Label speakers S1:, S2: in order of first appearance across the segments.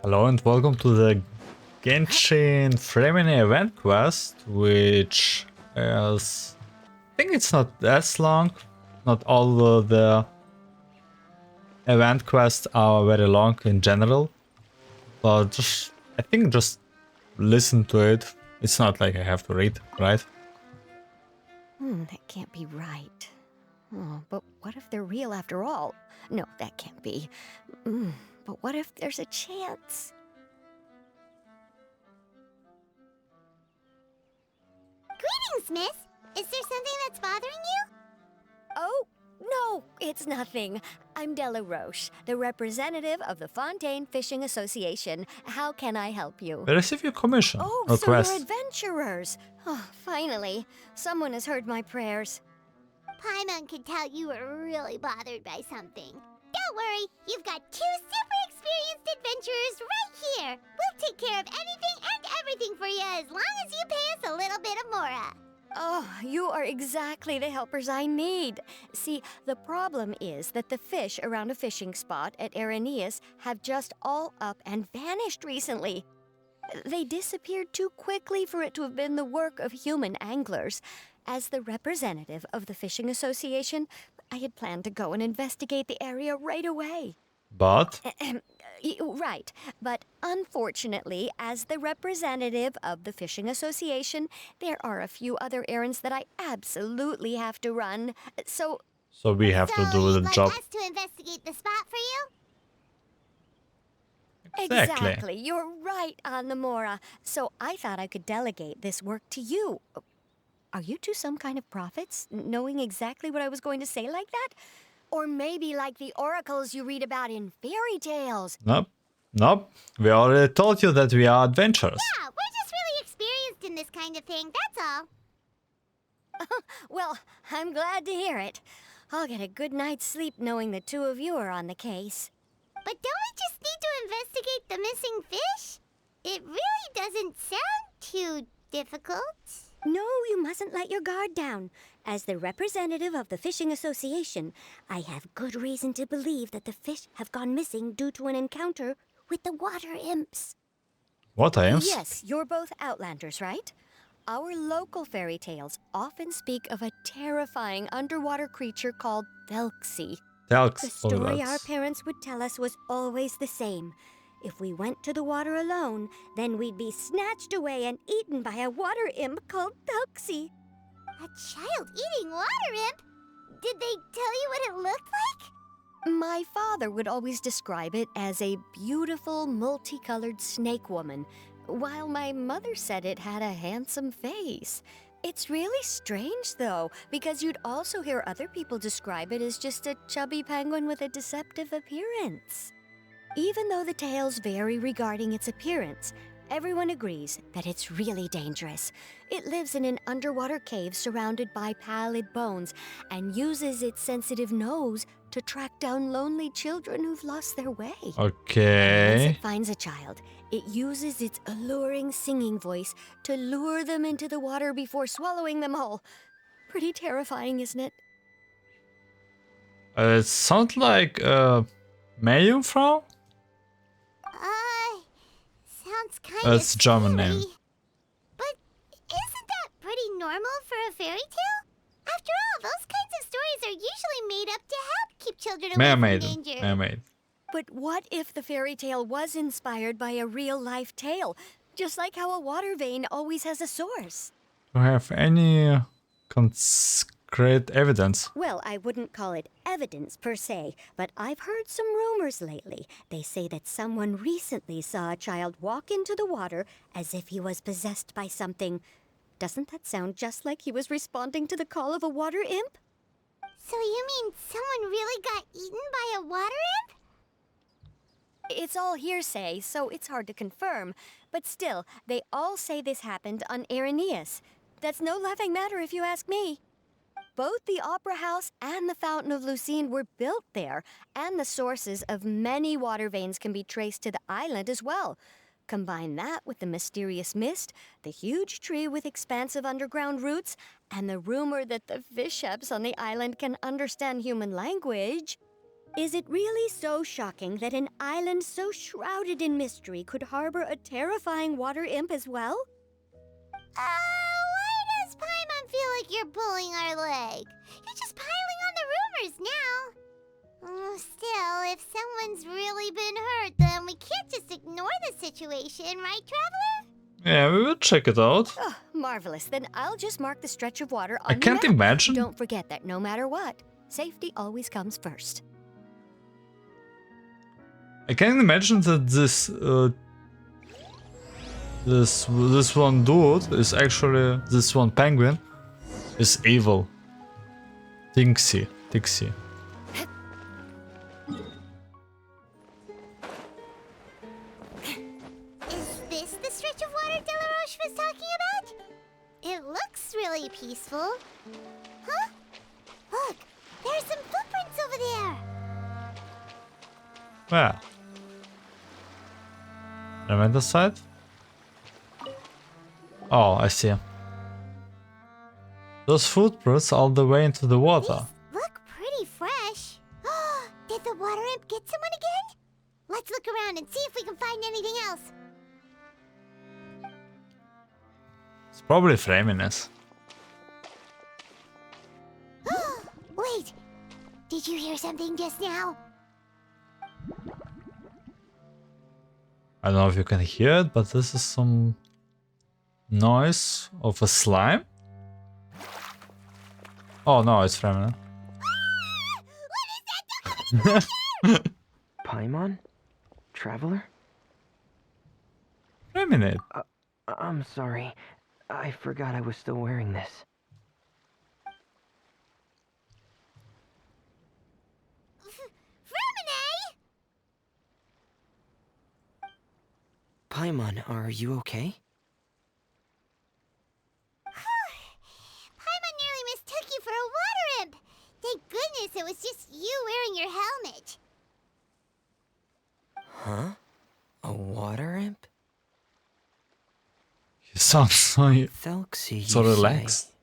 S1: Hello and welcome to the Genshin Freminet event quest, which is... I think it's not as long. Not all of the event quests are very long in general. But I think just listen to it. It's not like I have to read, right?
S2: That can't be right. Oh, but what if they're real after all? No, that can't be. But what if there's a chance?
S3: Greetings, miss. Is there something that's bothering you?
S2: Oh, no, it's nothing. I'm Della Roche, the representative of the Fontaine Fishing Association. How can I help you?
S1: I receive your commission
S2: Oh, so you're
S1: request.
S2: adventurers. Oh, finally, someone has heard my prayers.
S3: Paimon could tell you were really bothered by something. Don't worry, you've got two super experienced adventurers right here. We'll take care of anything and everything for you as long as you pay us a little bit of mora.
S2: Oh, you are exactly the helpers I need. See, the problem is that the fish around a fishing spot at Araneus have just all up and vanished recently. They disappeared too quickly for it to have been the work of human anglers. As the representative of the Fishing Association, I had planned to go and investigate the area right away.
S1: But
S2: Right, but unfortunately, as the representative of the Fishing Association, there are a few other errands that I absolutely have to run. So
S1: we have to do the
S3: you'd
S1: job.
S3: like us to investigate the spot for you?
S1: Exactly.
S2: You're right on the Mora. So I thought I could delegate this work to you. Are you two some kind of prophets, knowing exactly what I was going to say like that? Or maybe like the oracles you read about in fairy tales?
S1: Nope. We already told you that we are adventurers.
S3: Yeah, we're just really experienced in this kind of thing, that's all.
S2: Well, I'm glad to hear it. I'll get a good night's sleep knowing the two of you are on the case.
S3: But don't we just need to investigate the missing fish? It really doesn't sound too difficult.
S2: No, you mustn't let your guard down. As the representative of the Fishing Association, I have good reason to believe that the fish have gone missing due to an encounter with the water imps.
S1: What Imps?
S2: Yes, you're both Outlanders, right? Our local fairy tales often speak of a terrifying underwater creature called Thelxie.
S1: Thelxie.
S2: The story our parents would tell us was always the same. If we went to the water alone, then we'd be snatched away and eaten by a water imp called Thelxie.
S3: A child-eating water imp? Did they tell you what it looked like?
S2: My father would always describe it as a beautiful, multicolored snake woman, while my mother said it had a handsome face. It's really strange, though, because you'd also hear other people describe it as just a chubby penguin with a deceptive appearance. Even though the tales vary regarding its appearance, everyone agrees that it's really dangerous. It lives in an underwater cave surrounded by pallid bones and uses its sensitive nose to track down lonely children who've lost their way. Once
S1: Okay.
S2: it finds a child, it uses its alluring singing voice to lure them into the water before swallowing them whole. Pretty terrifying, isn't it?
S1: It sounds like Meerjungfrau?
S3: Sounds kind of
S1: It's German name.
S3: But isn't that pretty normal for a fairy tale? After all, those kinds of stories are usually made up to help keep children away
S1: Mermaid.
S3: from danger.
S1: Mermaid.
S2: But what if the fairy tale was inspired by a real-life tale? Just like how a water vein always has a source.
S1: Do you have any concrete evidence?
S2: Well, I wouldn't call it evidence per se, but I've heard some rumors lately. They say that someone recently saw a child walk into the water as if he was possessed by something. Doesn't that sound just like he was responding to the call of a water imp?
S3: So you mean someone really got eaten by a water imp?
S2: It's all hearsay, so it's hard to confirm. But still, they all say this happened on Araneus. That's no laughing matter if you ask me. Both the Opera House and the Fountain of Lucine were built there, and the sources of many water veins can be traced to the island as well. Combine that with the mysterious mist, the huge tree with expansive underground roots, and the rumor that the fish-eps on the island can understand human language. Is it really so shocking that an island so shrouded in mystery could harbor a terrifying water imp as well?
S3: Why does Paimon feel like you're pulling our leg? You're just piling on the rumors now. Still, if someone's really been hurt, then we can't just ignore the situation, right, Traveler?
S1: Yeah, we will check it out.
S2: Oh, marvelous. Then I'll just mark the stretch of water on
S1: I
S2: the
S1: can't
S2: map.
S1: imagine.
S2: Don't forget that no matter what, safety always comes first.
S1: I can't imagine that this one dude is actually, this one penguin is evil. Thelxie.
S3: Is this the stretch of water Delaroche was talking about? It looks really peaceful. Huh? Look, there's some footprints over there.
S1: Where? Remember side? Oh, I see. Those footprints all the way into the water.
S3: These look pretty fresh. Did the water imp get someone again? Let's look around and see if we can find anything else.
S1: It's probably Freminets.
S3: Wait, did you hear something just now?
S1: I don't know if you can hear it, but this is some noise of a slime. Oh no, it's Freminet.
S3: What is that?
S4: Paimon? Traveler?
S1: Freminate.
S4: I'm sorry. I forgot I was still wearing this.
S3: Freminet!
S4: Paimon, are you okay?
S3: Paimon nearly mistook you for a water imp. Thank goodness it was just you wearing your helmet.
S4: Huh? A water imp?
S1: You sound so
S4: Thelxie,
S1: so
S4: you
S1: relaxed.
S4: say?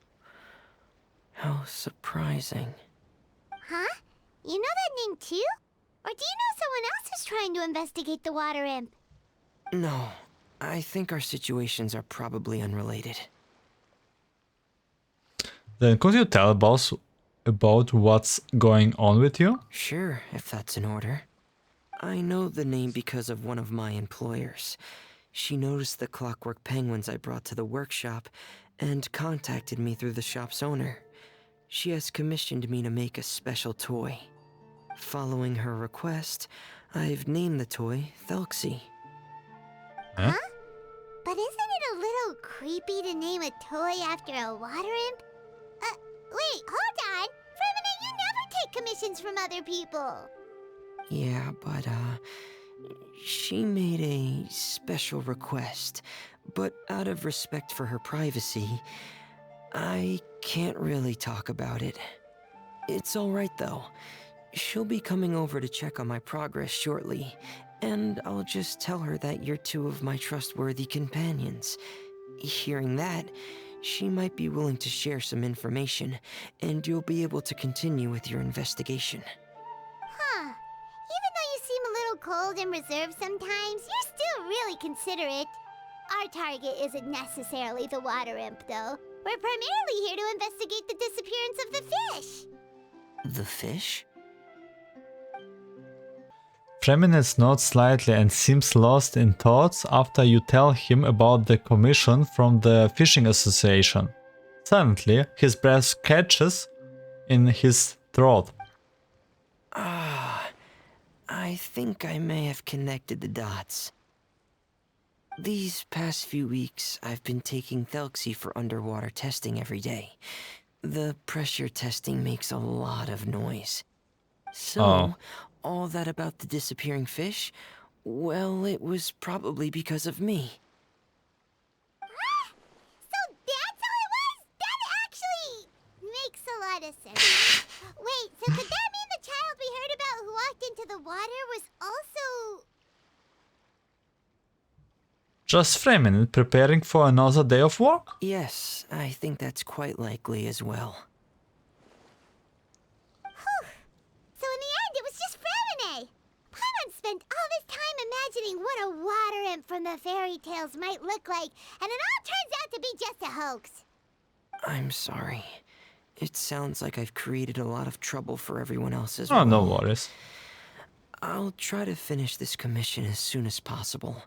S4: How surprising.
S3: Huh? You know that name too? Or do you know someone else who's trying to investigate the water imp?
S4: No, I think our situations are probably unrelated.
S1: Then could you tell us about what's going on with you?
S4: Sure, if that's in order. I know the name because of one of my employers. She noticed the clockwork penguins I brought to the workshop and contacted me through the shop's owner. She has commissioned me to make a special toy. Following her request, I've named the toy Thelxie.
S1: Huh?
S3: But isn't it a little creepy to name a toy after a water imp? Wait, hold on! Freminet, you never take commissions from other people!
S4: Yeah, but, she made a special request, but out of respect for her privacy, I can't really talk about it. It's alright though. She'll be coming over to check on my progress shortly, and I'll just tell her that you're two of my trustworthy companions. Hearing that, she might be willing to share some information, and you'll be able to continue with your investigation.
S3: Huh. Even though you seem a little cold and reserved sometimes, you're still really considerate. Our target isn't necessarily the water imp, though. We're primarily here to investigate the disappearance of the fish.
S4: The fish?
S1: Freminets nods slightly and seems lost in thoughts after you tell him about the commission from the fishing association. Suddenly, his breath catches in his throat.
S4: I think I may have connected the dots. These past few weeks, I've been taking Thelxie for underwater testing every day. The pressure testing makes a lot of noise. So, all that about the disappearing fish? Well, it was probably because of me.
S3: So that's how it was? That actually makes a lot of sense. Wait, so could that mean the child we heard about who walked into the water was also...
S1: Just Freminet preparing for another day of work?
S4: Yes, I think that's quite likely as well.
S3: So in the end, it was just imagining what a water imp from the fairy tales might look like, and it all turns out to be just a hoax.
S4: I'm sorry. It sounds like I've created a lot of trouble for everyone else as
S1: Oh,
S4: well.
S1: no worries.
S4: I'll try to finish this commission as soon as possible.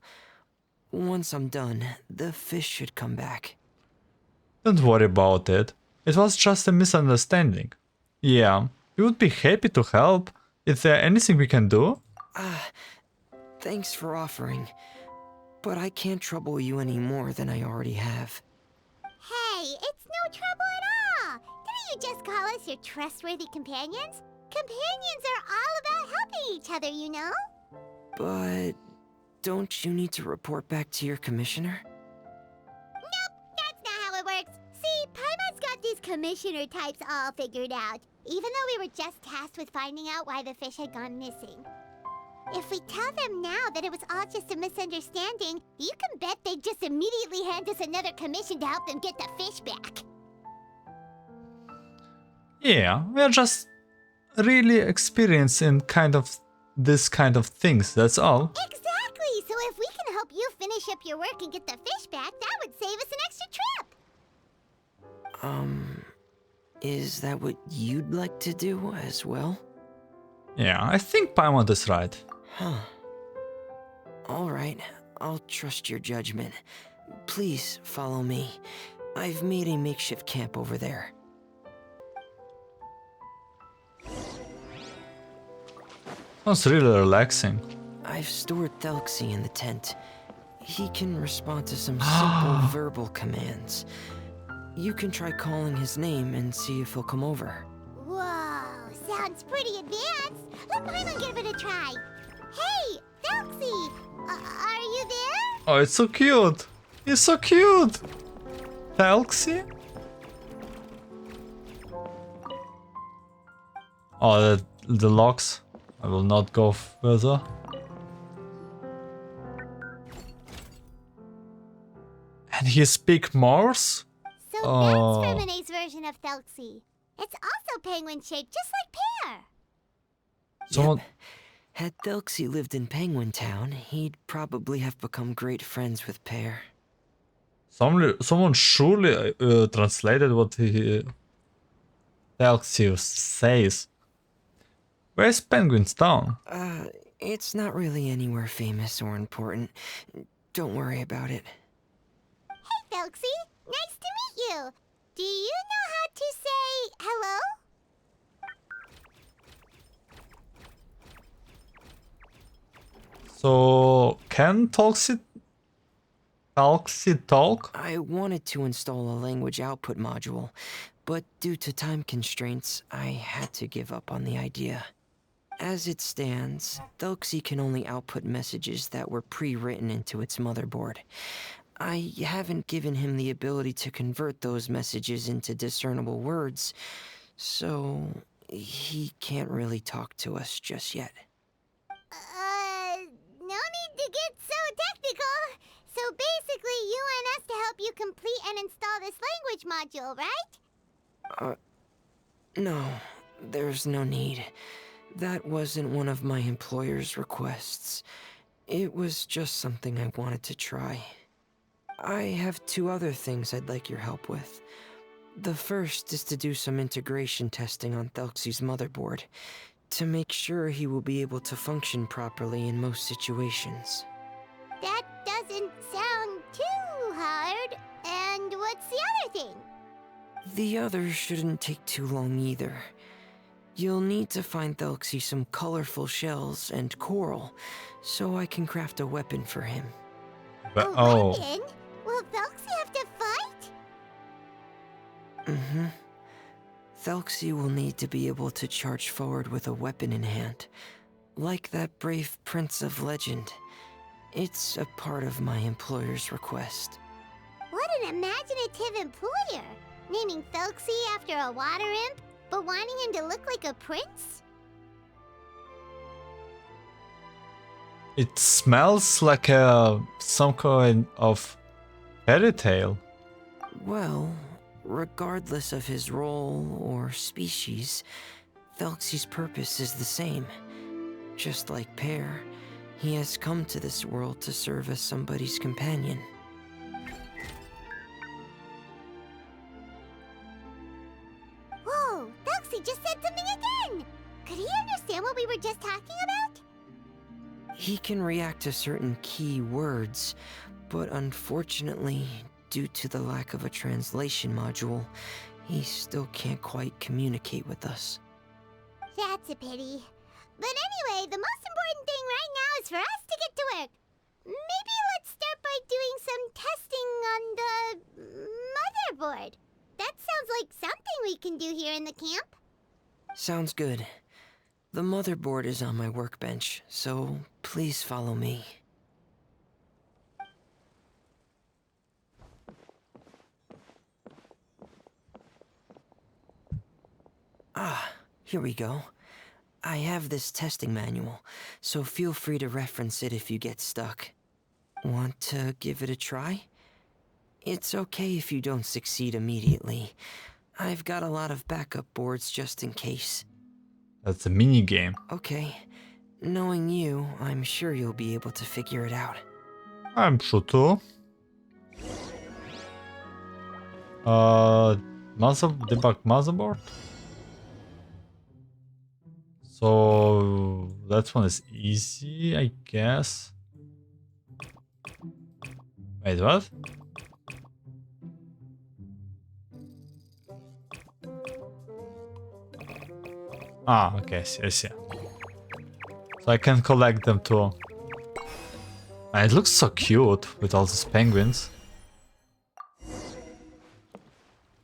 S4: Once I'm done, the fish should come back.
S1: Don't worry about it. It was just a misunderstanding. Yeah, we would be happy to help. Is there anything we can do?
S4: Thanks for offering, but I can't trouble you any more than I already have.
S3: Hey, it's no trouble at all. Didn't you just call us your trustworthy companions? Companions are all about helping each other, you know?
S4: But don't you need to report back to your commissioner?
S3: Nope, that's not how it works. See, Paimon's got these commissioner types all figured out, even though we were just tasked with finding out why the fish had gone missing. If we tell them now that it was all just a misunderstanding, you can bet they'd just immediately hand us another commission to help them get the fish back.
S1: Yeah, we are just really experienced in this kind of things, that's all.
S3: Exactly! So if we can help you finish up your work and get the fish back, that would save us an extra trip!
S4: Is that what you'd like to do as well?
S1: Yeah, I think Paimon is right.
S4: Huh. Alright, I'll trust your judgment. Please follow me. I've made a makeshift camp over there.
S1: Sounds really relaxing.
S4: I've stored Thelxie in the tent. He can respond to some simple verbal commands. You can try calling his name and see if he'll come over.
S3: Whoa, sounds pretty advanced. Let Paimon give it a try. Hey, Thelxie! Are you there?
S1: Oh, it's so cute! He's so cute! Thelxie? Oh, the locks. I will not go further. And he speaks Morse?
S3: So
S1: Oh.
S3: that's Freminet's version of Thelxie. It's also penguin-shaped, just like Pear.
S1: Someone...
S4: Yep. Had Thelxie lived in Penguin Town, he'd probably have become great friends with Pear.
S1: Someone surely translated what Thelxie says. Where's Penguin's town?
S4: It's not really anywhere famous or important. Don't worry about it.
S3: Hey, Thelxie. Nice to meet you. Do you know how to say hello?
S1: So, can Thelxie talk?
S4: I wanted to install a language output module, but due to time constraints, I had to give up on the idea. As it stands, Thelxie can only output messages that were pre-written into its motherboard. I haven't given him the ability to convert those messages into discernible words, so he can't really talk to us just yet.
S3: No need to get so technical. So basically, you want us to help you complete and install this language module, right?
S4: No, there's no need. That wasn't one of my employer's requests. It was just something I wanted to try. I have two other things I'd like your help with. The first is to do some integration testing on Thelxie's motherboard, to make sure he will be able to function properly in most situations.
S3: That doesn't sound too hard. And what's the other thing?
S4: The other shouldn't take too long either. You'll need to find Thelxie some colorful shells and coral, so I can craft a weapon for him.
S1: But,
S3: A
S1: oh,
S3: weapon? Will Thelxie have to fight?
S4: Mm-hmm. Thelxie will need to be able to charge forward with a weapon in hand, like that brave prince of legend. It's a part of my employer's request.
S3: What an imaginative employer! Naming Thelxie after a water imp, but wanting him to look like a prince?
S1: it smells like some kind of fairy tale.
S4: Well, regardless of his role or species, Thelxie's purpose is the same. Just like Pear, He has come to this world to serve as somebody's companion.
S3: Whoa, Thelxie just said something again! Could he understand what we were just talking about?
S4: He can react to certain key words, but unfortunately, due to the lack of a translation module, he still can't quite communicate with us.
S3: That's a pity. But anyway, the most important thing right now is for us to get to work. Maybe let's start by doing some testing on the motherboard. That sounds like something we can do here in the camp.
S4: Sounds good. The motherboard is on my workbench, so please follow me. Ah, here we go. I have this testing manual, so feel free to reference it if you get stuck. Want to give it a try? It's okay if you don't succeed immediately. I've got a lot of backup boards just in case.
S1: That's a mini game.
S4: Okay. Knowing you, I'm sure you'll be able to figure it out.
S1: I'm sure too. Debug motherboard. So that one is easy, I guess. Wait, what? Ah, okay, I see. So I can collect them too. And it looks so cute with all these penguins.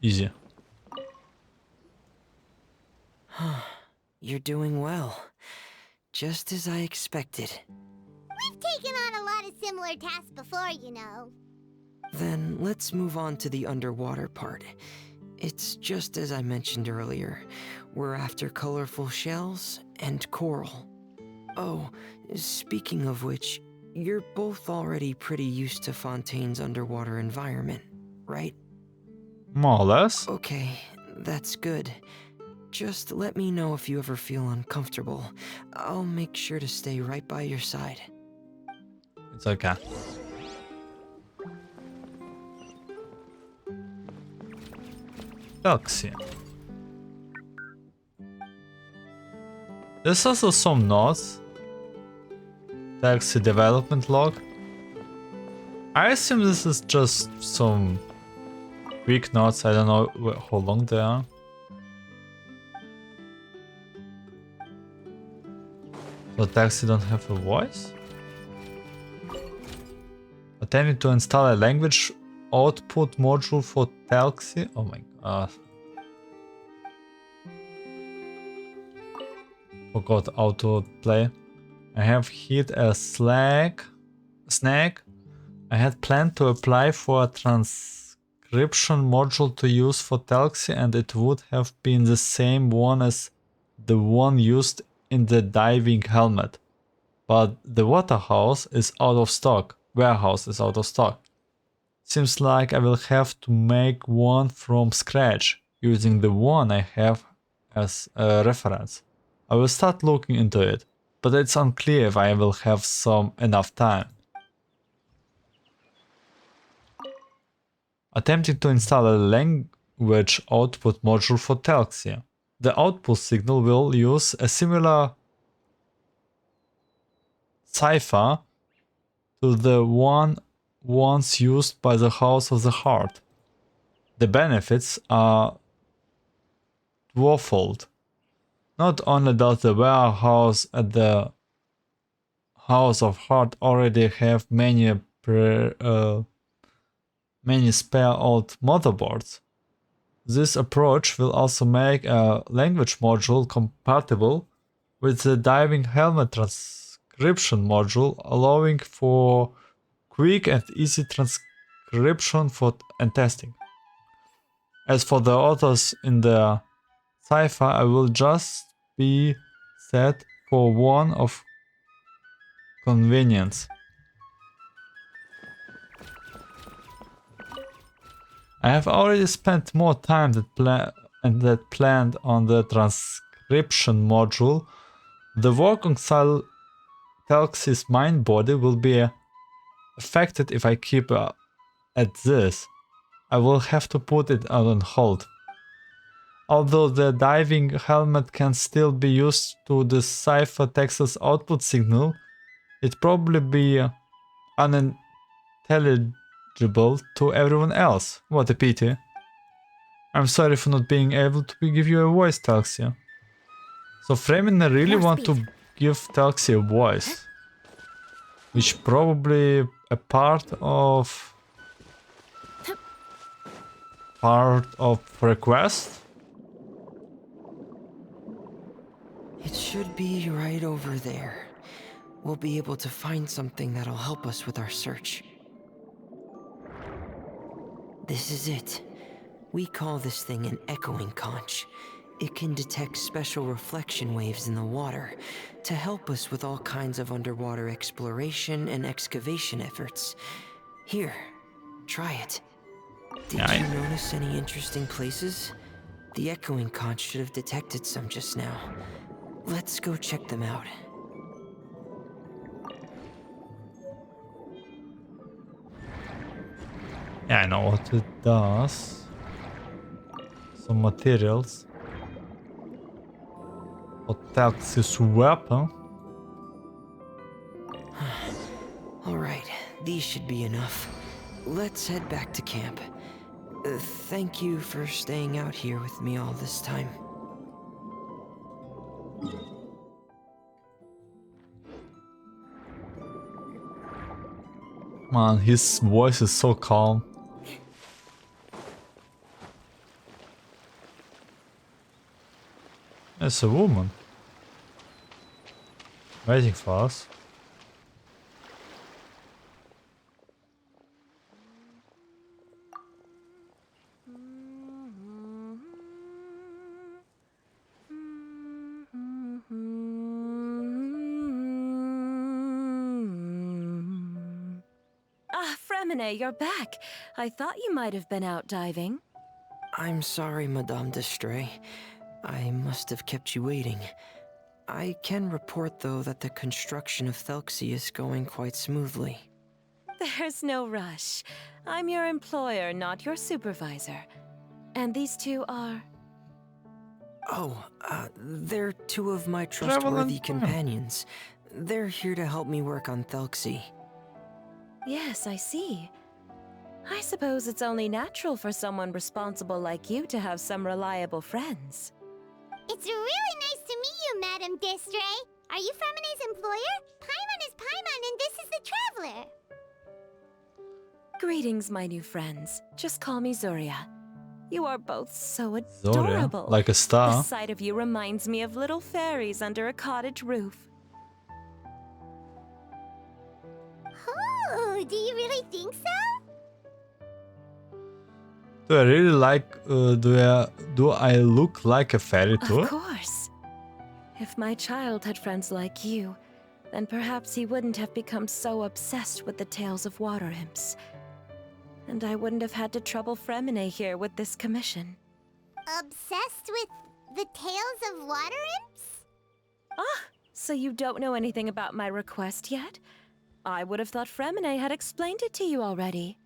S1: Easy.
S4: You're doing well. Just as I expected.
S3: We've taken on a lot of similar tasks before, you know.
S4: Then let's move on to the underwater part. It's just as I mentioned earlier. We're after colorful shells and coral. Oh, speaking of which, you're both already pretty used to Fontaine's underwater environment, right?
S1: More or less.
S4: Okay, that's good. Just let me know if you ever feel uncomfortable. I'll make sure to stay right by your side.
S1: It's okay. Thelxie. There's also some notes. Thelxie development log. I assume this is just some quick notes. I don't know how long they are. So Thelxie don't have a voice? Attempting to install a language output module for Thelxie. Oh my god. Forgot autoplay. I have hit a snag. I had planned to apply for a transcription module to use for Thelxie, and it would have been the same one as the one used in the diving helmet. But the warehouse is out of stock. Seems like I will have to make one from scratch, using the one I have as a reference. I will start looking into it, but it's unclear if I will have enough time. Attempting to install a language output module for Thelxie. The output signal will use a similar cipher to the one once used by the House of the Heart. The benefits are twofold. Not only does the warehouse at the House of Heart already have many spare old motherboards, this approach will also make a language module compatible with the diving helmet transcription module, allowing for quick and easy transcription and testing. As for the authors in the cipher, I will just be set for one of convenience. I have already spent more time than planned on the transcription module. The work on Thelxie's mind body will be affected if I keep at this. I will have to put it on hold. Although the diving helmet can still be used to decipher Texas output signal, it probably be unintelligible to everyone else. What a pity. I'm sorry for not being able to give you a voice, Thelxie. So Freminet really
S2: More
S1: want
S2: speed.
S1: to give Thelxie a voice. Which probably a part of request?
S4: It should be right over there. We'll be able to find something that'll help us with our search. This is it. We call this thing an echoing conch. It can detect special reflection waves in the water to help us with all kinds of underwater exploration and excavation efforts. Here, try it. Did
S1: Yeah,
S4: you notice any interesting places? The echoing conch should have detected some just now. Let's go check them out.
S1: Yeah, I know what it does. Some materials. For Thelxie's weapon.
S4: Alright, these should be enough. Let's head back to camp. Thank you for staying out here with me all this time.
S1: Man, his voice is so calm. It's a woman. Waiting for us.
S5: Ah, Freminet, you're back. I thought you might have been out diving.
S4: I'm sorry, Madame Destree. I must have kept you waiting. I can report, though, that the construction of Thelxie is going quite smoothly.
S5: There's no rush. I'm your employer, not your supervisor. And these two are...
S4: Oh, they're two of my
S1: Travel
S4: trustworthy
S1: and-
S4: companions. They're here to help me work on Thelxie.
S5: Yes, I see. I suppose it's only natural for someone responsible like you to have some reliable friends.
S3: It's really nice to meet you, Madame Destree. Are you Freminet's employer? Paimon is Paimon, and this is the Traveler.
S5: Greetings, my new friends. Just call me Zuria. You are both so
S1: Zuria,
S5: adorable.
S1: like a
S5: The
S1: star.
S5: sight of you reminds me of little fairies under a cottage roof.
S3: Oh, do you really think so?
S1: Do I really like? Do I look like a fairy too?
S5: Of course. If my child had friends like you, then perhaps he wouldn't have become so obsessed with the tales of water imps. And I wouldn't have had to trouble Freminet here with this commission.
S3: Obsessed with the tales of water imps?
S5: Ah, so you don't know anything about my request yet? I would have thought Freminet had explained it to you already.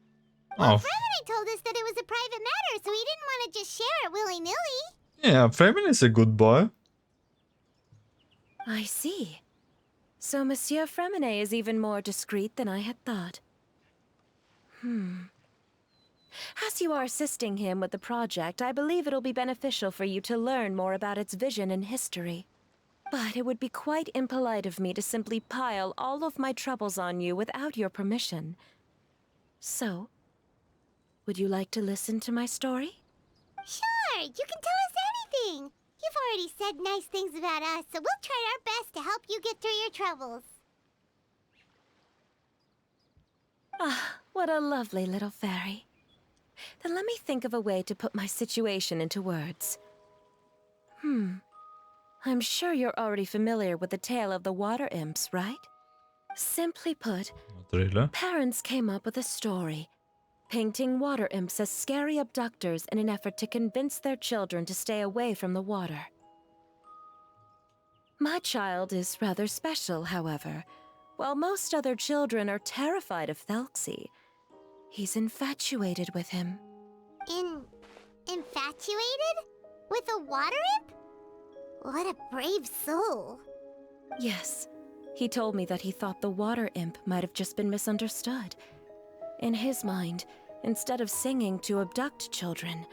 S1: Oh,
S3: Freminette told us that it was a private matter, so he didn't want to just share it willy-nilly.
S1: yeah, Freminет is a good boy.
S5: I see. So Monsieur Freminet is even more discreet than I had thought. As you are assisting him with the project, I believe it'll be beneficial for you to learn more about its vision and history. But it would be quite impolite of me to simply pile all of my troubles on you without your permission. So, would you like to listen to my story?
S3: Sure, you can tell us anything. You've already said nice things about us, so we'll try our best to help you get through your troubles.
S5: Ah, what a lovely little fairy. Then let me think of a way to put my situation into words. I'm sure you're already familiar with the tale of the water imps, right? Simply put,
S1: Not really.
S5: parents came up with a story, painting water imps as scary abductors in an effort to convince their children to stay away from the water. My child is rather special, however, While most other children are terrified of Thelxie, he's infatuated with him.
S3: Infatuated? With a water imp? What a brave soul.
S5: Yes, he told me that he thought the water imp might have just been misunderstood. In his mind, instead of singing to abduct children,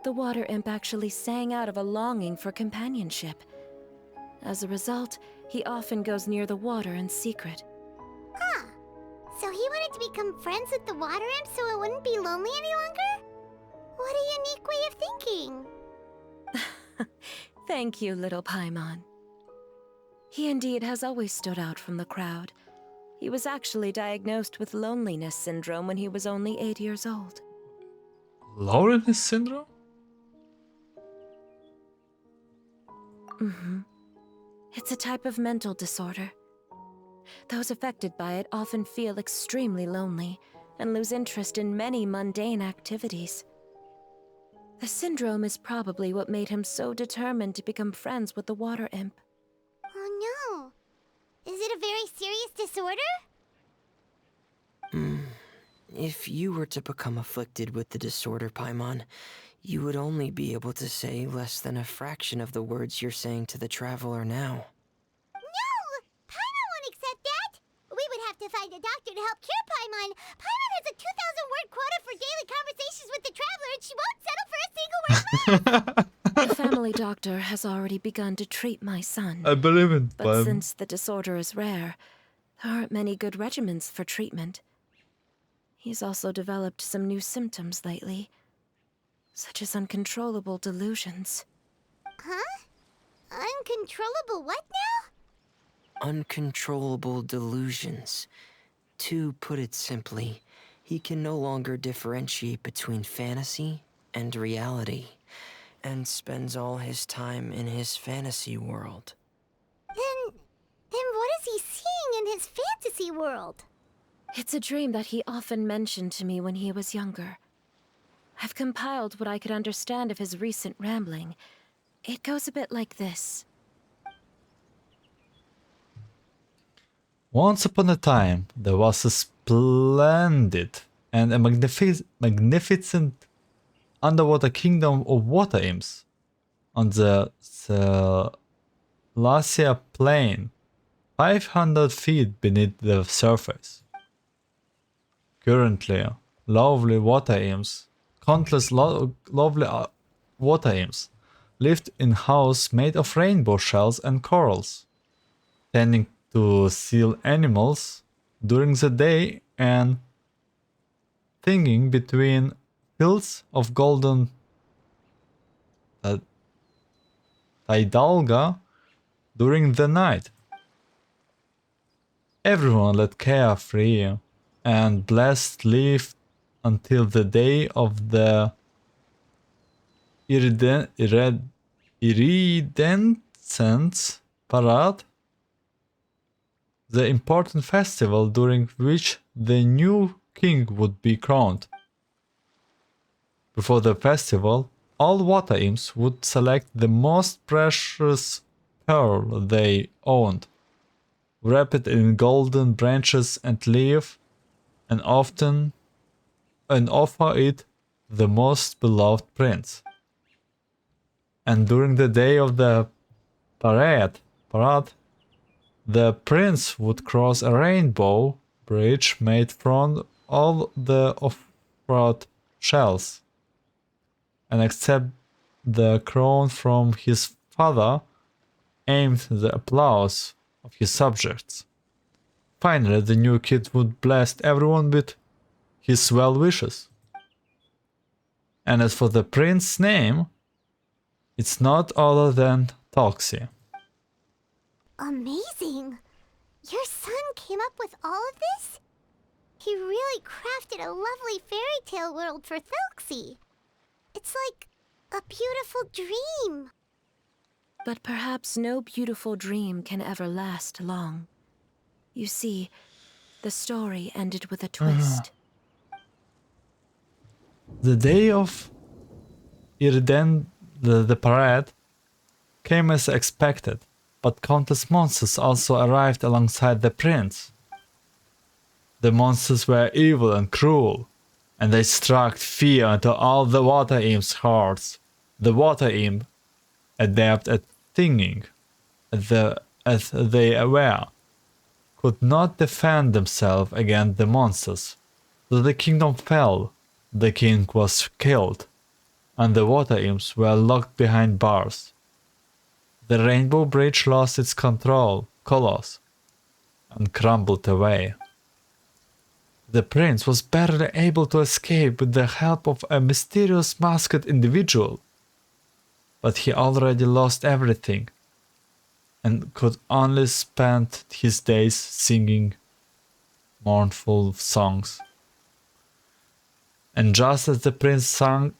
S5: the water imp actually sang out of a longing for companionship. As a result, he often goes near the water in secret.
S3: Huh. So he wanted to become friends with the water imp so it wouldn't be lonely any longer? What a unique way of thinking.
S5: Thank you, little Paimon. He indeed has always stood out from the crowd. He was actually diagnosed with loneliness syndrome when he was only 8 years old.
S1: Loneliness syndrome?
S5: Mm-hmm. It's a type of mental disorder. Those affected by it often feel extremely lonely and lose interest in many mundane activities. The syndrome is probably what made him so determined to become friends with the water imp.
S3: Oh no. Is it a very serious disorder?
S4: If you were to become afflicted with the disorder, Paimon, you would only be able to say less than a fraction of the words you're saying to the traveler now.
S3: No! Paimon won't accept that! We would have to find a doctor to help cure Paimon. Paimon has a 2,000-word quota for daily conversations with the traveler, and she won't settle for a single word less!
S5: The family doctor has already begun to treat my son.
S1: I believe it,
S5: But since the disorder is rare, there aren't many good regimens for treatment. He's also developed some new symptoms lately, such as uncontrollable delusions.
S3: Huh? Uncontrollable what now?
S4: Uncontrollable delusions. To put it simply, he can no longer differentiate between fantasy and reality, and spends all his time in his fantasy world.
S3: Then what is he seeing in his fantasy world?
S5: It's a dream that he often mentioned to me when he was younger. I've compiled what I could understand of his recent rambling. It goes a bit like this.
S1: Once upon a time, there was a splendid and a magnificent underwater kingdom of water imps on the Thelxie plain, 500 feet beneath the surface. Currently, lovely water imps, countless lovely water imps, lived in houses made of rainbow shells and corals, tending to seal animals during the day and thinking between fields of golden Tidalga during the night. Everyone led carefree and blessed lived until the day of the Iridescence Parade, the important festival during which the new king would be crowned. Before the festival, all water imps would select the most precious pearl they owned, wrap it in golden branches and leaf, and offer it the most beloved prince. And during the day of the parade, the prince would cross a rainbow bridge made from all the offered shells, and accept the crown from his father, aimed the applause of his subjects. Finally, the new kid would bless everyone with his well wishes. And as for the prince's name, it's not other than Thelxie.
S3: Amazing! Your son came up with all of this? He really crafted a lovely fairy tale world for Thelxie. It's like a beautiful dream.
S5: But perhaps no beautiful dream can ever last long. You see, the story ended with a twist.
S1: The day of the parade came as expected, but countless monsters also arrived alongside the prince. The monsters were evil and cruel, and they struck fear into all the water imps' hearts. The water imp, adept at thinking, as they were, could not defend themselves against the monsters. So the kingdom fell, the king was killed, and the water imps were locked behind bars. The rainbow bridge lost its colors, and crumbled away. The prince was barely able to escape with the help of a mysterious masked individual, but he already lost everything, and could only spend his days singing mournful songs. And just as the prince sang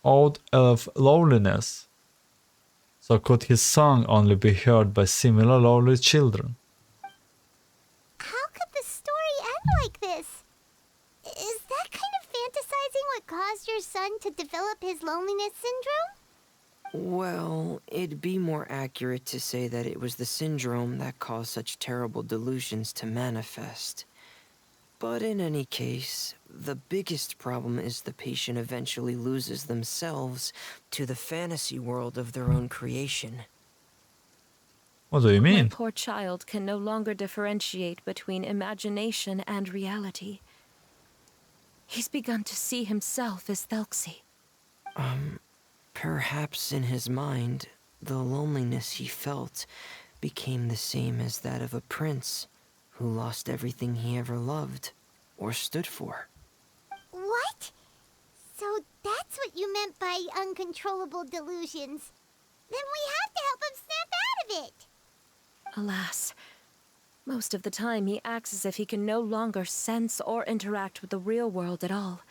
S1: out of loneliness, so could his song only be heard by similar lonely children.
S3: How could the story end like this? Is that kind of fantasizing what caused your son to develop his loneliness syndrome?
S4: Well, it'd be more accurate to say that it was the syndrome that caused such terrible delusions to manifest. But in any case, the biggest problem is the patient eventually loses themselves to the fantasy world of their own creation.
S1: What do you
S5: My
S1: mean?
S5: poor child can no longer differentiate between imagination and reality. He's begun to see himself as Thelxie.
S4: Perhaps in his mind, the loneliness he felt became the same as that of a prince who lost everything he ever loved or stood for.
S3: What? So that's what you meant by uncontrollable delusions. Then we have to help him snap out of it.
S5: Alas, most of the time he acts as if he can no longer sense or interact with the real world at all.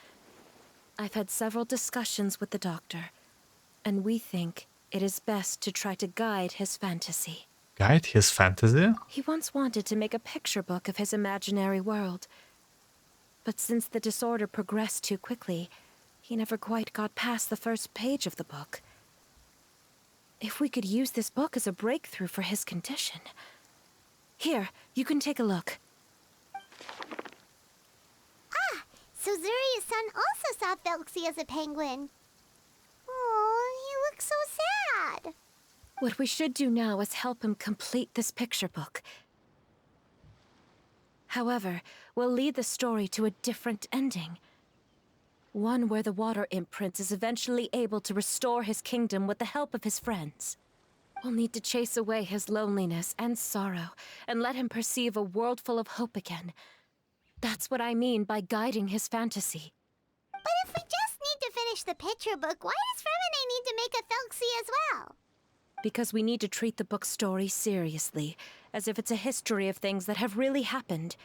S5: I've had several discussions with the doctor, and we think it is best to try to guide his fantasy.
S1: Guide his fantasy?
S5: He once wanted to make a picture book of his imaginary world, but since the disorder progressed too quickly, he never quite got past the first page of the book. If we could use this book as a breakthrough for his condition... Here, you can take a look.
S3: So Zuria's son also saw Thelxie as a penguin. Oh, he looks so sad.
S5: What we should do now is help him complete this picture book. However, we'll lead the story to a different ending. One where the water imp prince is eventually able to restore his kingdom with the help of his friends. We'll need to chase away his loneliness and sorrow, and let him perceive a world full of hope again. That's what I mean by guiding his fantasy.
S3: But if we just need to finish the picture book, why does Freminet need to make a Thelxie as well?
S5: Because we need to treat the book's story seriously, as if it's a history of things that have really happened.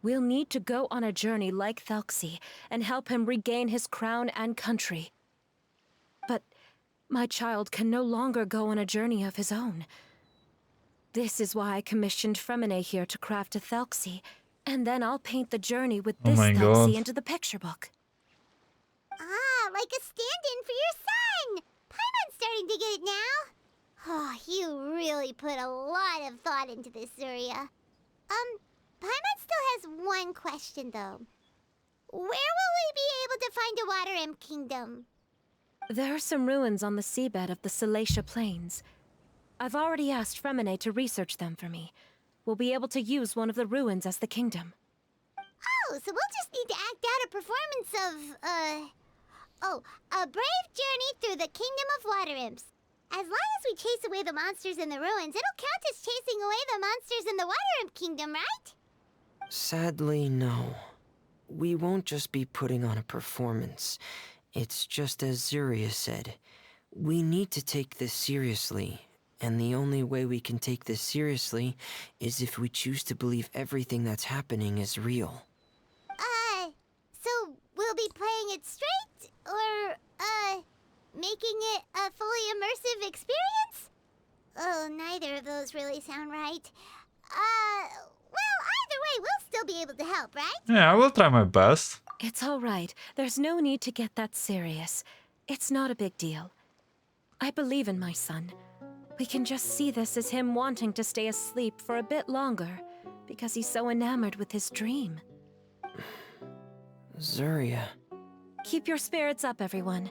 S5: We'll need to go on a journey like Thelxie, and help him regain his crown and country. But my child can no longer go on a journey of his own. This is why I commissioned Freminet here to craft a Thelxie, and then I'll paint the journey with
S1: Oh
S5: this
S1: my
S5: Thelxie
S1: God.
S5: into the picture book.
S3: Ah, like a stand-in for your son! Paimon's starting to get it now. Oh, you really put a lot of thought into this, Zuria. Paimon still has one question, though. Where will we be able to find a water imp kingdom?
S5: There are some ruins on the seabed of the Salacia Plains. I've already asked Freminet to research them for me. We'll be able to use one of the ruins as the kingdom.
S3: Oh, so we'll just need to act out a performance of, a brave journey through the kingdom of water imps. As long as we chase away the monsters in the ruins, it'll count as chasing away the monsters in the water imp kingdom, right?
S4: Sadly, no. We won't just be putting on a performance. It's just as Zuria said. We need to take this seriously. And the only way we can take this seriously is if we choose to believe everything that's happening is real.
S3: So we'll be playing it straight? Or, making it a fully immersive experience? Oh, neither of those really sound right. Well, either way, we'll still be able to help, right?
S1: Yeah, I will try my best.
S5: It's all right. There's no need to get that serious. It's not a big deal. I believe in my son. We can just see this as him wanting to stay asleep for a bit longer, because he's so enamored with his dream.
S4: Zuria.
S5: Keep your spirits up, everyone.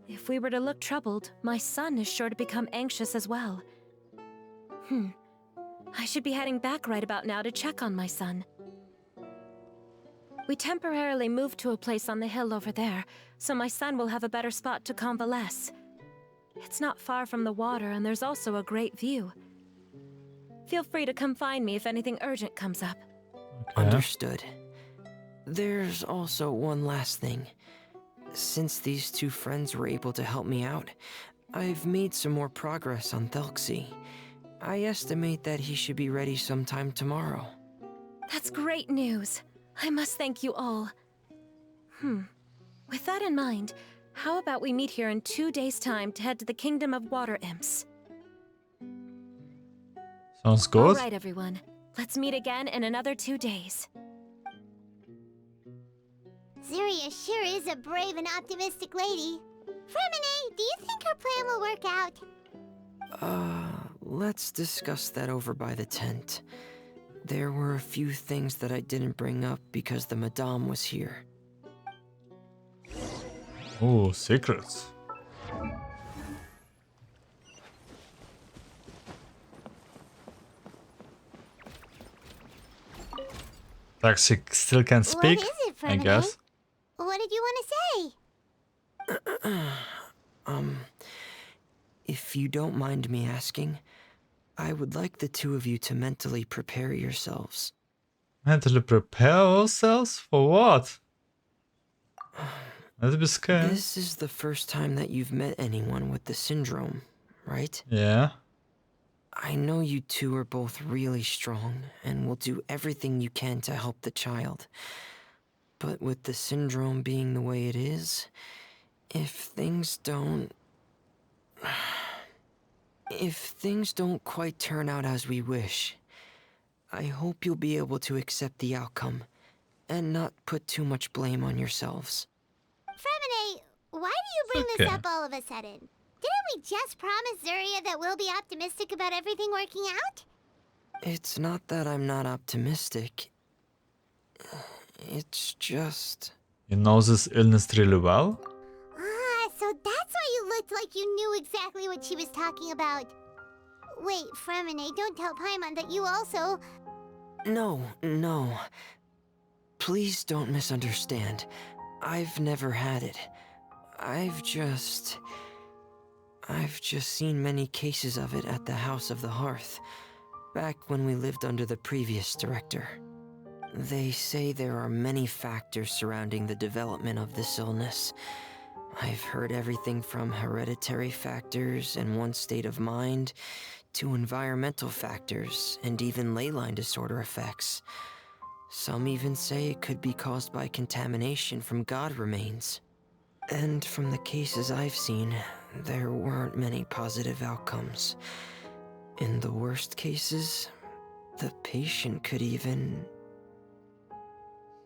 S5: If we were to look troubled, my son is sure to become anxious as well. I should be heading back right about now to check on my son. We temporarily moved to a place on the hill over there, so my son will have a better spot to convalesce. It's not far from the water, and there's also a great view. Feel free to come find me if anything urgent comes up.
S1: Okay.
S4: Understood. There's also one last thing. Since these two friends were able to help me out, I've made some more progress on Thelxie. I estimate that he should be ready sometime tomorrow.
S5: That's great news. I must thank you all. With that in mind, how about we meet here in 2 days' time to head to the Kingdom of Water Imps?
S1: Sounds
S5: All
S1: good.
S5: right, everyone. Let's meet again in another 2 days.
S3: Zuria sure is a brave and optimistic lady. Freminet, do you think her plan will work out?
S4: Let's discuss that over by the tent. There were a few things that I didn't bring up because the Madame was here.
S1: Oh, secrets. Thelxie still can speak,
S3: What is it,
S1: I
S3: Freminet?
S1: guess.
S3: What did you want to say?
S4: If you don't mind me asking, I would like the two of you to mentally prepare yourselves.
S1: Mentally prepare ourselves for what? Let's be scared.
S4: This is the first time that you've met anyone with the syndrome, right?
S1: Yeah.
S4: I know you two are both really strong and will do everything you can to help the child. But with the syndrome being the way it is, if things don't quite turn out as we wish, I hope you'll be able to accept the outcome and not put too much blame on yourselves.
S3: Freminet, why do you bring this up all of a sudden? Didn't we just promise Zuria that we'll be optimistic about everything working out?
S4: It's not that I'm not optimistic. It's just...
S1: You know this illness really well?
S3: Ah, so that's why you looked like you knew exactly what she was talking about. Wait, Freminet, don't tell Paimon that you also...
S4: No. Please don't misunderstand. I've never had it. I've just seen many cases of it at the House of the Hearth, back when we lived under the previous director. They say there are many factors surrounding the development of this illness. I've heard everything from hereditary factors and one's state of mind, to environmental factors and even ley line disorder effects. Some even say it could be caused by contamination from god remains. And from the cases I've seen, there weren't many positive outcomes. In the worst cases, the patient could even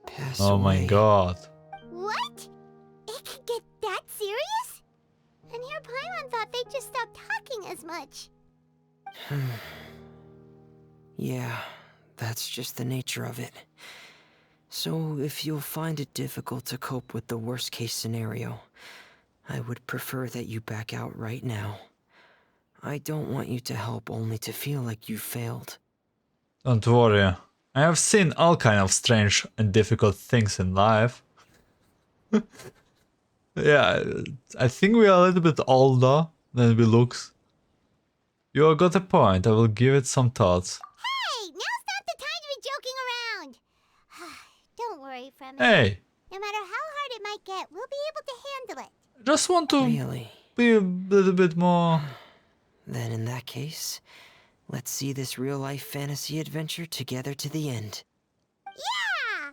S4: pass away.
S1: Oh my god.
S3: What? It could get that serious? And here Paimon thought they'd just stop talking as much.
S4: Yeah, that's just the nature of it. So if you'll find it difficult to cope with the worst case scenario, I would prefer that you back out right now. I don't want you to help only to feel like you failed.
S1: Don't worry. I have seen all kind of strange and difficult things in life. Yeah, I think we are a little bit older than we look. You got a point. I will give it some thoughts.
S3: Hey, now's not the time to be joking around. Don't worry, Freminet.
S1: Hey,
S3: No matter how hard it might get, we'll be able to handle it.
S1: just want to
S4: Really?
S1: be a little bit more...
S4: Then in that case, let's see this real-life fantasy adventure together to the end.
S3: Yeah!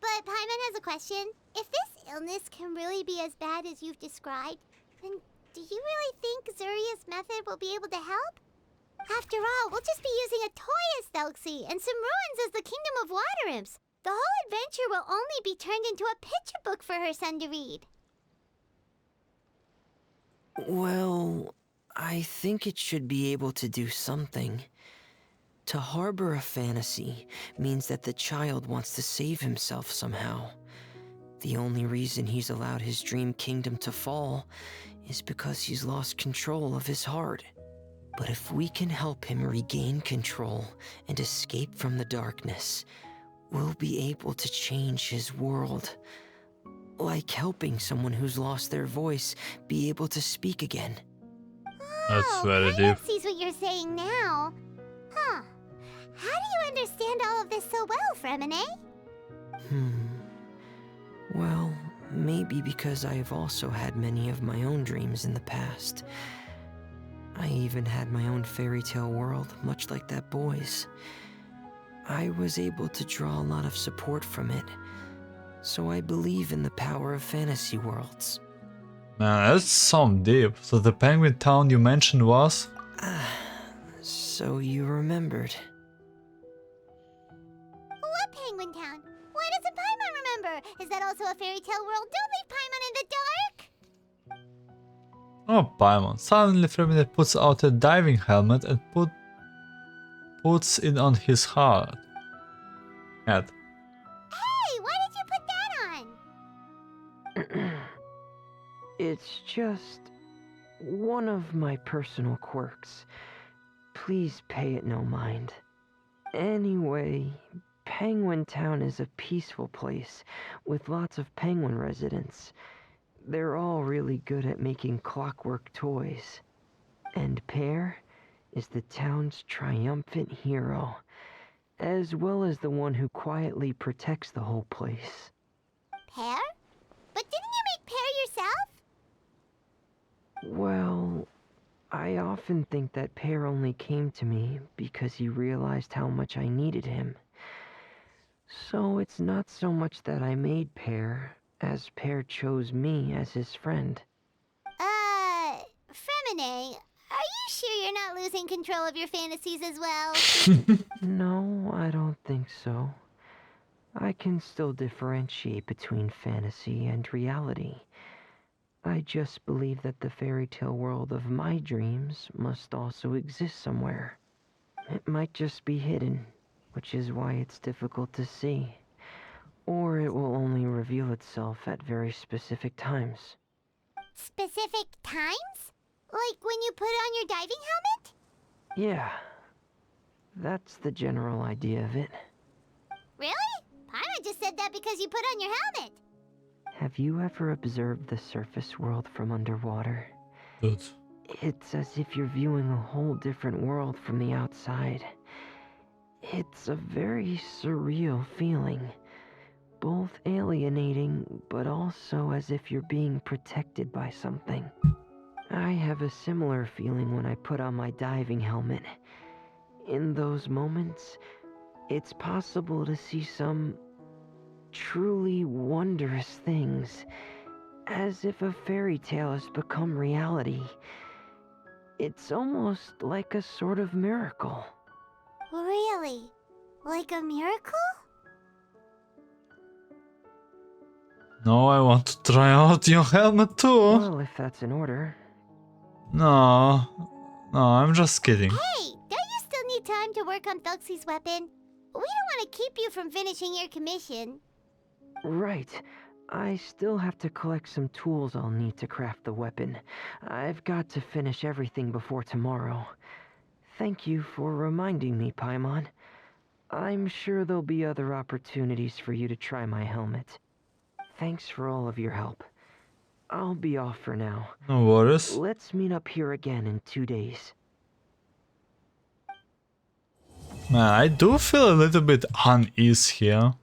S3: But Paimon has a question. If this illness can really be as bad as you've described, then do you really think Zuria's method will be able to help? After all, we'll just be using a toy as Thelxie and some ruins as the Kingdom of Water Imps. The whole adventure will only be turned into a picture book for her son to read.
S4: Well, I think it should be able to do something. To harbor a fantasy means that the child wants to save himself somehow. The only reason he's allowed his dream kingdom to fall is because he's lost control of his heart. But if we can help him regain control and escape from the darkness, we'll be able to change his world. Like helping someone who's lost their voice be able to speak again.
S1: That's very
S3: Paimon
S1: deep.
S3: sees what you're saying now. Huh. How do you understand all of this so well, Freminet?
S4: Well, maybe because I've also had many of my own dreams in the past. I even had my own fairy tale world, much like that boy's. I was able to draw a lot of support from it, so I believe in the power of fantasy worlds.
S1: Man, that's some deep. So the penguin town you mentioned was?
S4: So you remembered.
S3: What Penguin Town? Why doesn't Paimon remember? Is that also a fairy tale world? Don't leave Paimon in the dark!
S1: Oh, Paimon. Suddenly Freminet puts out a diving helmet and puts it on his head.
S3: Hey, why did you put that on?
S4: It's just one of my personal quirks. Please pay it no mind. Anyway, Penguin Town is a peaceful place with lots of penguin residents. They're all really good at making clockwork toys. And Pear is the town's triumphant hero, as well as the one who quietly protects the whole place.
S3: Pear? But didn't you make Pear yourself?
S4: Well, I often think that Pear only came to me because he realized how much I needed him. So it's not so much that I made Pear, as Pear chose me as his friend.
S3: Freminet, are you sure you're not losing control of your fantasies as well?
S4: No, I don't think so. I can still differentiate between fantasy and reality. I just believe that the fairy tale world of my dreams must also exist somewhere. It might just be hidden, which is why it's difficult to see. Or it will only reveal itself at very specific times.
S3: Specific times? Like when you put on your diving helmet?
S4: Yeah, that's the general idea of it.
S3: Really? Paimon just said that because you put on your helmet.
S4: Have you ever observed the surface world from underwater?
S1: Dude.
S4: It's as if you're viewing a whole different world from the outside. It's a very surreal feeling. Both alienating, but also as if you're being protected by something. I have a similar feeling when I put on my diving helmet. In those moments, it's possible to see some truly wondrous things, as if a fairy tale has become reality. It's almost like a sort of miracle.
S3: Really? Like a miracle?
S1: No, I want to try out your helmet too.
S4: Well, if that's in order.
S1: No, I'm just kidding.
S3: Hey, don't you still need time to work on Thelxie's weapon? We don't want to keep you from finishing your commission.
S4: Right. I still have to collect some tools I'll need to craft the weapon. I've got to finish everything before tomorrow. Thank you for reminding me, Paimon. I'm sure there'll be other opportunities for you to try my helmet. Thanks for all of your help. I'll be off for now.
S1: No worries.
S4: Let's meet up here again in 2 days.
S1: Man, I do feel a little bit unease here.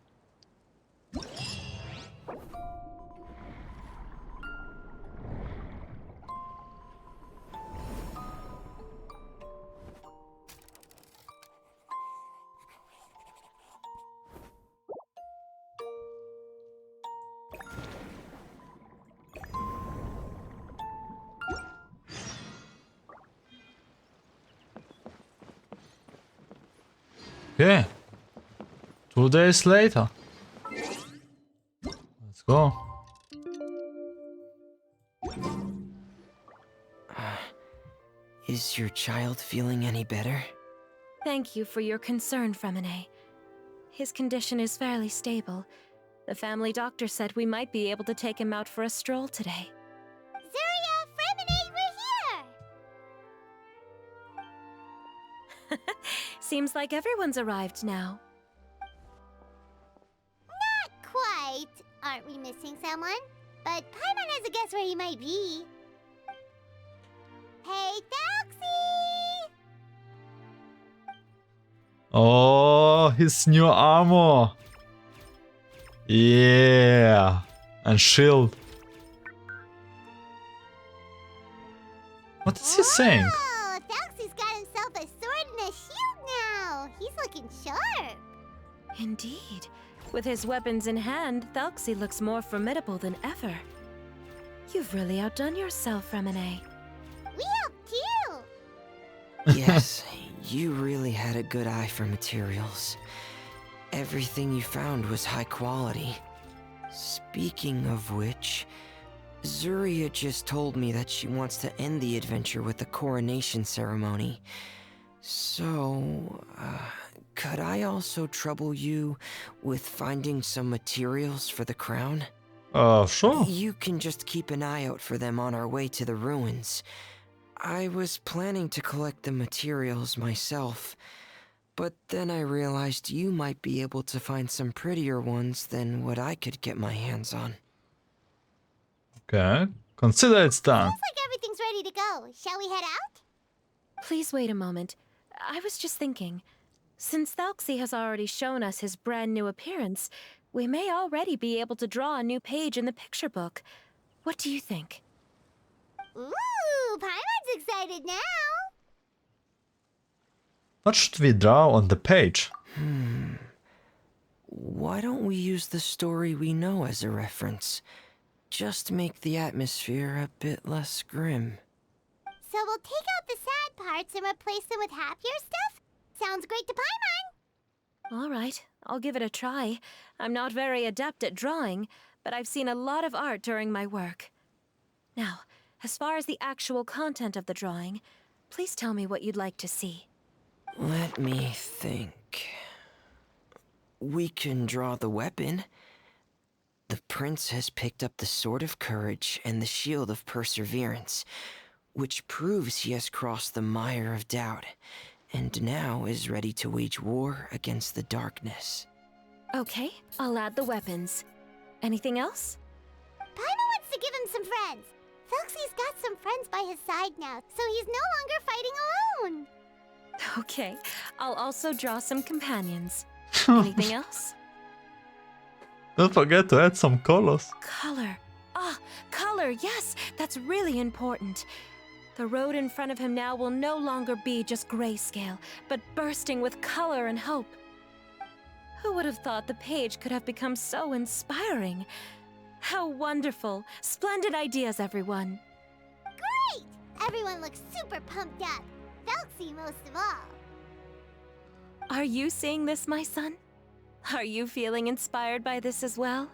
S1: Okay. 2 days later. Let's go.
S4: Is your child feeling any better?
S5: Thank you for your concern, Freminet. His condition is fairly stable. The family doctor said we might be able to take him out for a stroll today.
S3: Zuria, Freminet, we're here!
S5: Seems like everyone's arrived now.
S3: Not quite. Aren't we missing someone? But Paimon has a guess where he might be. Hey, Thelxie!
S1: Oh, his new armor. Yeah. And shield. What is he saying?
S3: Oh, Thelxie's got himself a sword and a shield now. He's looking sharp.
S5: Indeed. With his weapons in hand, Thelxie looks more formidable than ever. You've really outdone yourself, Freminet.
S3: We helped too.
S4: Yes, you really had a good eye for materials. Everything you found was high quality. Speaking of which, Zuria just told me that she wants to end the adventure with the coronation ceremony. So, could I also trouble you with finding some materials for the crown?
S1: Sure.
S4: You can just keep an eye out for them on our way to the ruins. I was planning to collect the materials myself, but then I realized you might be able to find some prettier ones than what I could get my hands on.
S1: Okay. Consider it's done.
S3: Looks like everything's ready to go. Shall we head out?
S5: Please wait a moment. I was just thinking. Since Thelxie has already shown us his brand new appearance, we may already be able to draw a new page in the picture book. What do you think?
S3: Ooh, Paimon's excited now.
S1: What should we draw on the page?
S4: Why don't we use the story we know as a reference? Just make the atmosphere a bit less grim.
S3: So we'll take out the sad parts and replace them with happier stuff? Sounds great to Paimon.
S5: All right, I'll give it a try. I'm not very adept at drawing, but I've seen a lot of art during my work. Now, as far as the actual content of the drawing, please tell me what you'd like to see.
S4: Let me think. We can draw the weapon. The prince has picked up the Sword of Courage and the Shield of Perseverance, which proves he has crossed the mire of doubt, and now is ready to wage war against the darkness.
S5: Okay, I'll add the weapons. Anything else?
S3: Paimon wants to give him some friends. Thelxie's got some friends by his side now, so he's no longer fighting alone.
S5: Okay, I'll also draw some companions. Anything else?
S1: Don't forget to add some colors.
S5: Color. Ah, color, yes, that's really important. The road in front of him now will no longer be just grayscale, but bursting with color and hope. Who would have thought the page could have become so inspiring? How wonderful! Splendid ideas, everyone!
S3: Great! Everyone looks super pumped up. Thelxie most of all.
S5: Are you seeing this, my son? Are you feeling inspired by this as well?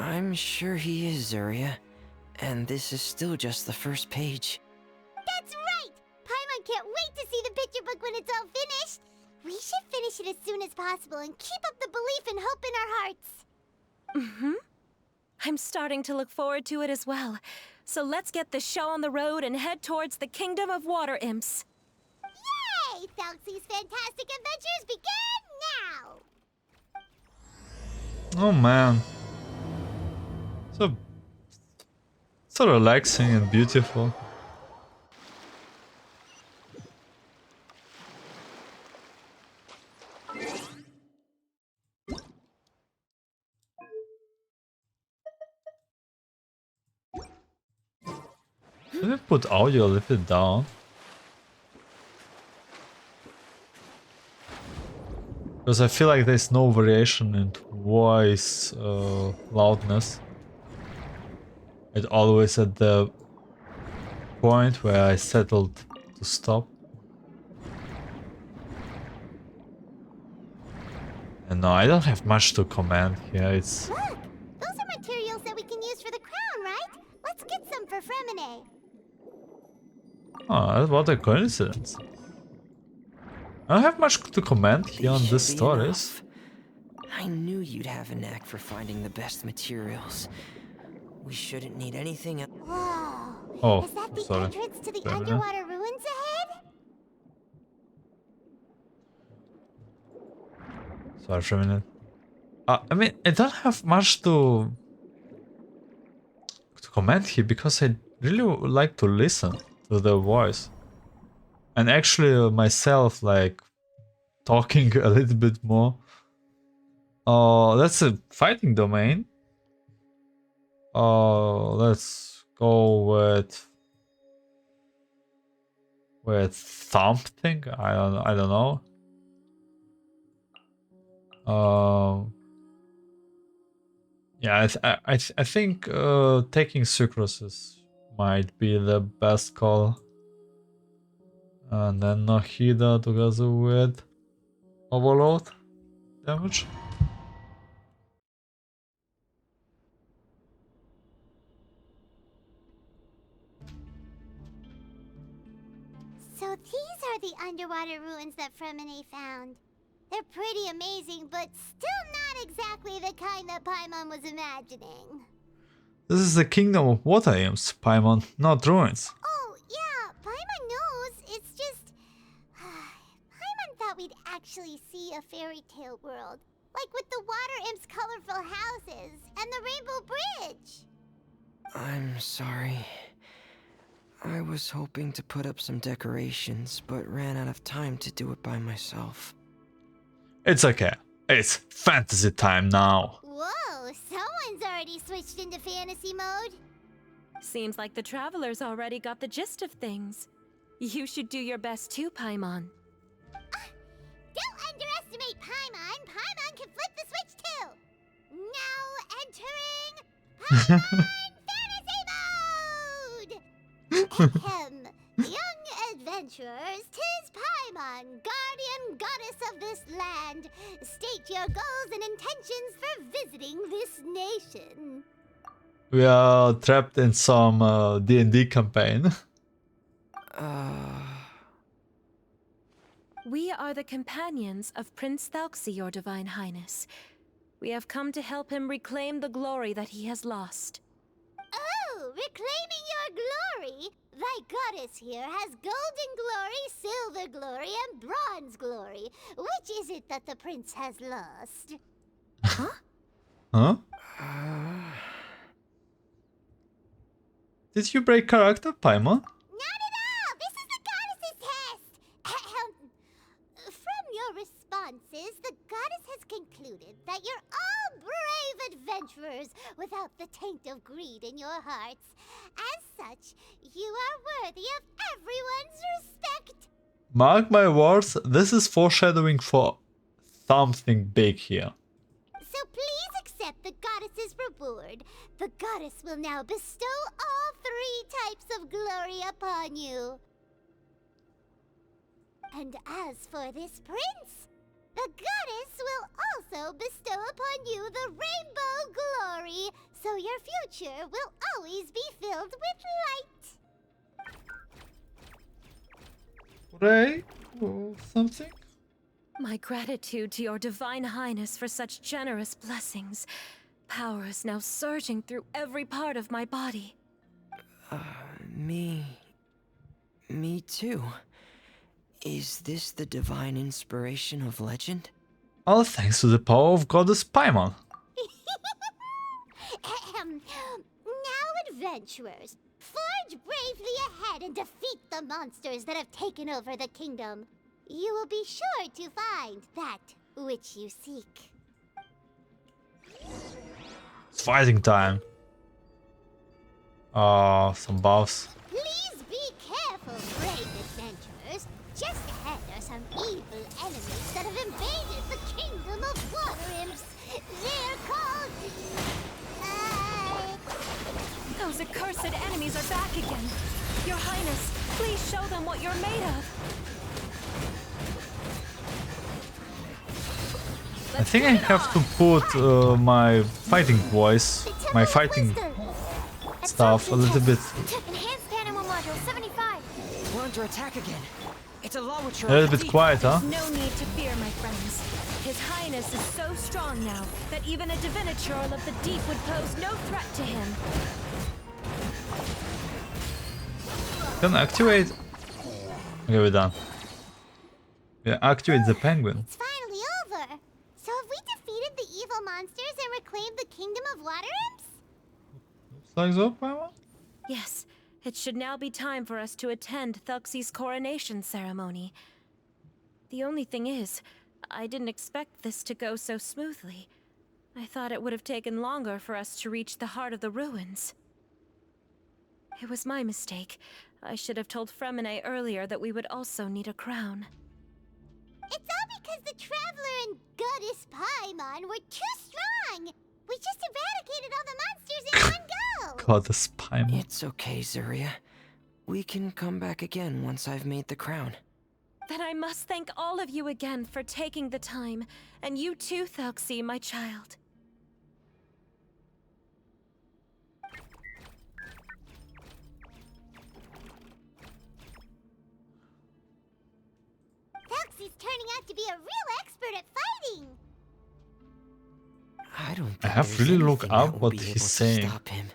S4: I'm sure he is, Zuria. And this is still just the first page.
S3: That's right! Paimon can't wait to see the picture book when it's all finished. We should finish it as soon as possible and keep up the belief and hope in our hearts.
S5: Mm-hmm. I'm starting to look forward to it as well. So let's get the show on the road and head towards the Kingdom of Water Imps.
S3: Yay! Thelxie's fantastic adventures begin now!
S1: Oh man. So relaxing and beautiful. Let me put audio a little bit down. Because I feel like there's no variation in voice loudness. It always at the point where I settled to stop. And no, I don't have much to comment here. It's
S3: Look! Those are materials that we can use for the crown, right? Let's get some for Freminet.
S1: what a coincidence. I don't have much to comment here on
S4: These
S1: the
S4: should be
S1: stories.
S4: enough. I knew you'd have a knack for finding the best materials. We shouldn't need anything else.
S3: Whoa!
S1: Oh,
S3: Is that
S1: I'm
S3: the
S1: sorry.
S3: entrance to the
S1: Wait a minute.
S3: underwater ruins ahead?
S1: Sorry for a minute. I mean, I don't have much to comment here because I really would like to listen to the voice. And actually myself, like, talking a little bit more. That's a fighting domain. Let's go with something. I don't know. Yeah, I think taking sucruses might be the best call. And then Nahida together with Overload damage.
S3: So these are the underwater ruins that Freminet found. They're pretty amazing, but still not exactly the kind that Paimon was imagining.
S1: This is the kingdom of water imps, Paimon, not ruins.
S3: Oh, yeah, Paimon knows. It's just... Paimon thought we'd actually see a fairy tale world. Like with the water imps' colorful houses and the rainbow bridge.
S4: I'm sorry. I was hoping to put up some decorations, but ran out of time to do it by myself.
S1: It's okay. It's fantasy time now.
S3: Whoa, someone's already switched into fantasy mode.
S5: Seems like the travelers already got the gist of things. You should do your best too, Paimon.
S3: Don't underestimate Paimon. Paimon can flip the switch too. Now entering Paimon fantasy mode. Ahem. Young adventurers, 'tis Paimon, guardian goddess of this land. State your goals and intentions for visiting this nation.
S1: We are trapped in some D&D campaign.
S5: We are the companions of Prince Thelxie, your Divine Highness. We have come to help him reclaim the glory that he has lost.
S3: Oh, reclaiming your glory? Thy goddess here has golden glory, silver glory, and bronze glory. Which is it that the prince has lost?
S1: Huh? Did you break character, Paimon?
S3: Not at all! This is the goddess's test! Ahem. From your responses, the goddess has concluded that you're all brave adventurers without the taint of greed in your hearts. As such, you are worthy of everyone's respect.
S1: Mark my words, this is foreshadowing for something big here.
S3: So please accept the goddess's reward. The goddess will now bestow all 3 types of glory upon you. And as for this prince, the goddess will also bestow upon you the rainbow glory, so your future will always be filled with light.
S1: Ray? Or something?
S5: My gratitude to your Divine Highness for such generous blessings. Power is now surging through every part of my body.
S4: Me too. Is this the divine inspiration of legend?
S1: All thanks to the power of Goddess Paimon.
S3: Ahem. Now, adventurers, forge bravely ahead and defeat the monsters that have taken over the kingdom. You will be sure to find that which you seek.
S1: It's fighting time. Some buffs.
S3: Please be careful, brave adventurers. Just ahead are some evil enemies that have invaded the kingdom of water imps. They're called...
S5: Those accursed enemies are back again. Your Highness, please show them what you're made of.
S1: I think I have to put my fighting voice, my fighting stuff a little bit.
S3: Enhanced animal module 75.
S4: We're under attack again. It's It's a Lawitcher.
S1: A little bit quiet, huh?
S5: No need to fear, my friends. His Highness is so strong now that even a diviniture of the deep would pose no threat to him.
S1: Can activate. Okay, we're done. Yeah, activate the penguin.
S3: It's finally over. So have we defeated the evil monsters and reclaimed the kingdom of water imps?
S1: Looks like so, Paimon.
S5: Yes, it should now be time for us to attend Thelxie's coronation ceremony. The only thing is, I didn't expect this to go so smoothly. I thought it would have taken longer for us to reach the heart of the ruins. It was my mistake. I should have told Freminet earlier that we would also need a crown.
S3: It's all because the Traveler and Goddess Paimon were too strong. We just eradicated all the monsters in one go.
S1: God, the Paimon.
S4: It's okay, Zuria. We can come back again once I've made the crown.
S5: Then I must thank all of you again for taking the time, and you too, Thelxie, my child.
S3: Thelxie's turning out to be a real expert at fighting.
S4: I don't think
S1: I have
S4: there's
S1: really looked
S4: anything that
S1: up
S4: will
S1: what
S4: be
S1: he's
S4: able to
S1: saying.
S4: Stop him.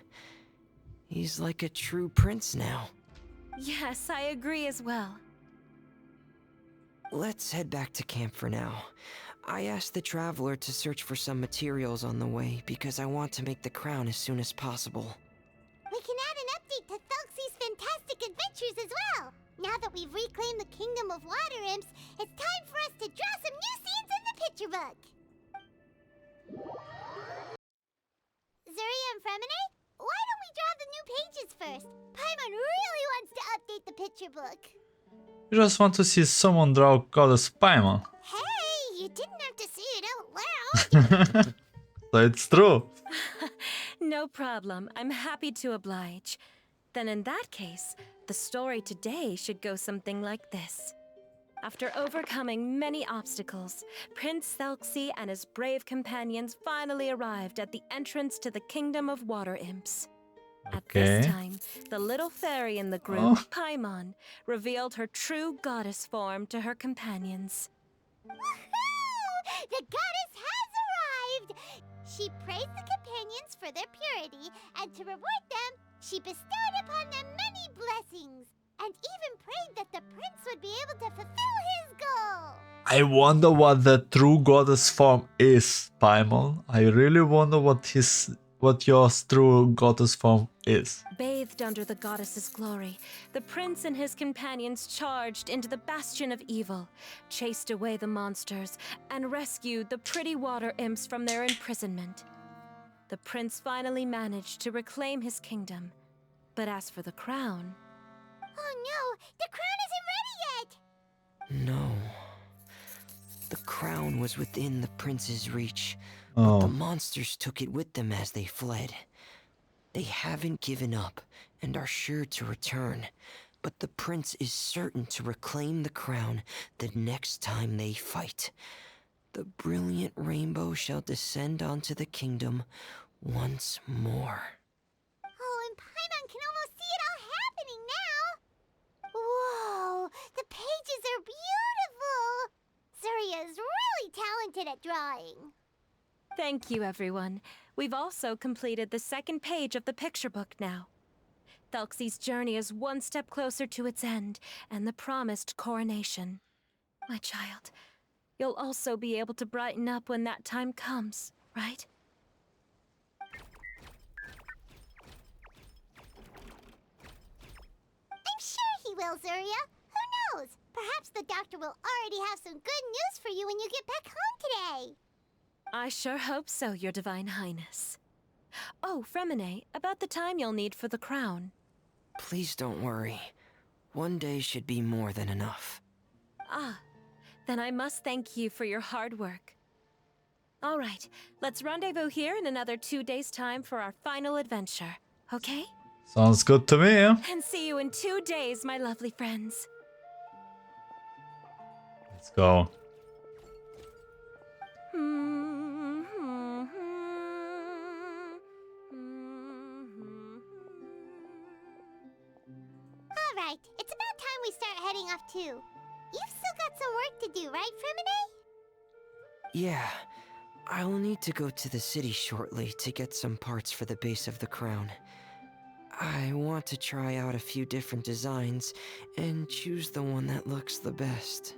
S4: He's like a true prince now.
S5: Yes, I agree as well.
S4: Let's head back to camp for now. I asked the Traveler to search for some materials on the way because I want to make the crown as soon as possible.
S3: We can add an update to Thelxie's fantastic adventures as well. Now that we've reclaimed the kingdom of water imps, it's time for us to draw some new scenes in the picture book. Zuria and Freminet, why don't we draw the new pages first? Paimon really wants to update the picture book.
S1: You just want to see someone draw Goddess Paimon.
S3: Hey, you didn't have to say it out loud.
S1: So it's true.
S5: No problem. I'm happy to oblige. Then in that case, the story today should go something like this. After overcoming many obstacles, Prince Thelxie and his brave companions finally arrived at the entrance to the Kingdom of Water Imps. At this time, the little fairy in the group, Paimon, revealed her true goddess form to her companions.
S3: Woohoo! The goddess has arrived! She praised the companions for their purity, and to reward them, she bestowed upon them many blessings, and even prayed that the prince would be able to fulfill his goal.
S1: I wonder what the true goddess form is, Paimon. I really wonder what your true goddess form is.
S5: Bathed under the goddess's glory, the prince and his companions charged into the bastion of evil, chased away the monsters, and rescued the pretty water imps from their imprisonment. The prince finally managed to reclaim his kingdom. But as for the crown...
S3: Oh no, the crown isn't ready yet!
S4: No. The crown was within the prince's reach,
S1: Oh.
S4: but the monsters took it with them as they fled. They haven't given up and are sure to return, but the prince is certain to reclaim the crown the next time they fight. The brilliant rainbow shall descend onto the kingdom once more.
S3: Oh, and Paimon can almost see it all happening now! Whoa, the pages are beautiful! Zuria is really talented at drawing.
S5: Thank you, everyone. We've also completed the second page of the picture book now. Thelxie's journey is one step closer to its end and the promised coronation. My child, you'll also be able to brighten up when that time comes, right?
S3: I'm sure he will, Zuria. Who knows? Perhaps the doctor will already have some good news for you when you get back home today.
S5: I sure hope so, Your Divine Highness. Oh, Freminet, about the time you'll need for the crown.
S4: Please don't worry. One day should be more than enough.
S5: Ah, then I must thank you for your hard work. All right, let's rendezvous here in another 2 days' time for our final adventure, okay?
S1: Sounds good to me.
S5: And see you in 2 days, my lovely friends.
S1: Let's go.
S3: Alright, it's about time we start heading off too. You've still got some work to do, right, Freminet?
S4: Yeah, I'll need to go to the city shortly to get some parts for the base of the crown. I want to try out a few different designs and choose the one that looks the best.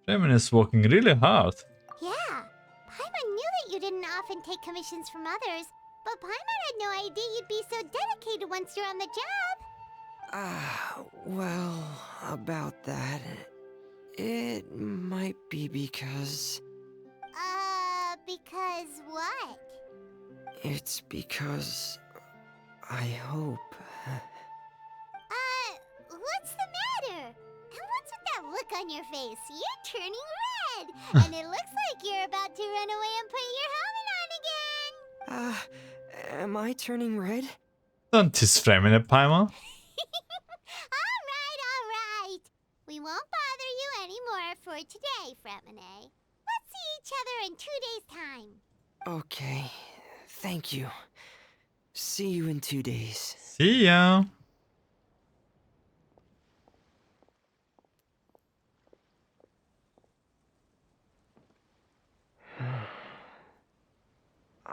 S1: Freminets is working really hard.
S3: Yeah. Paimon knew that you didn't often take commissions from others, but Paimon had no idea you'd be so dedicated once you're on the job.
S4: Well, about that, it might be because...
S3: Because what?
S4: It's because I hope...
S3: What's the matter? And what's with that look on your face? You're turning red, and it looks like you're about to run away and put your helmet on again.
S4: Am I turning red?
S1: Don't tease Freminet, Paimon.
S3: All right. We won't bother you anymore for today, Freminet. Let's see each other in 2 days' time.
S4: Okay, thank you. See you in 2 days.
S1: See ya.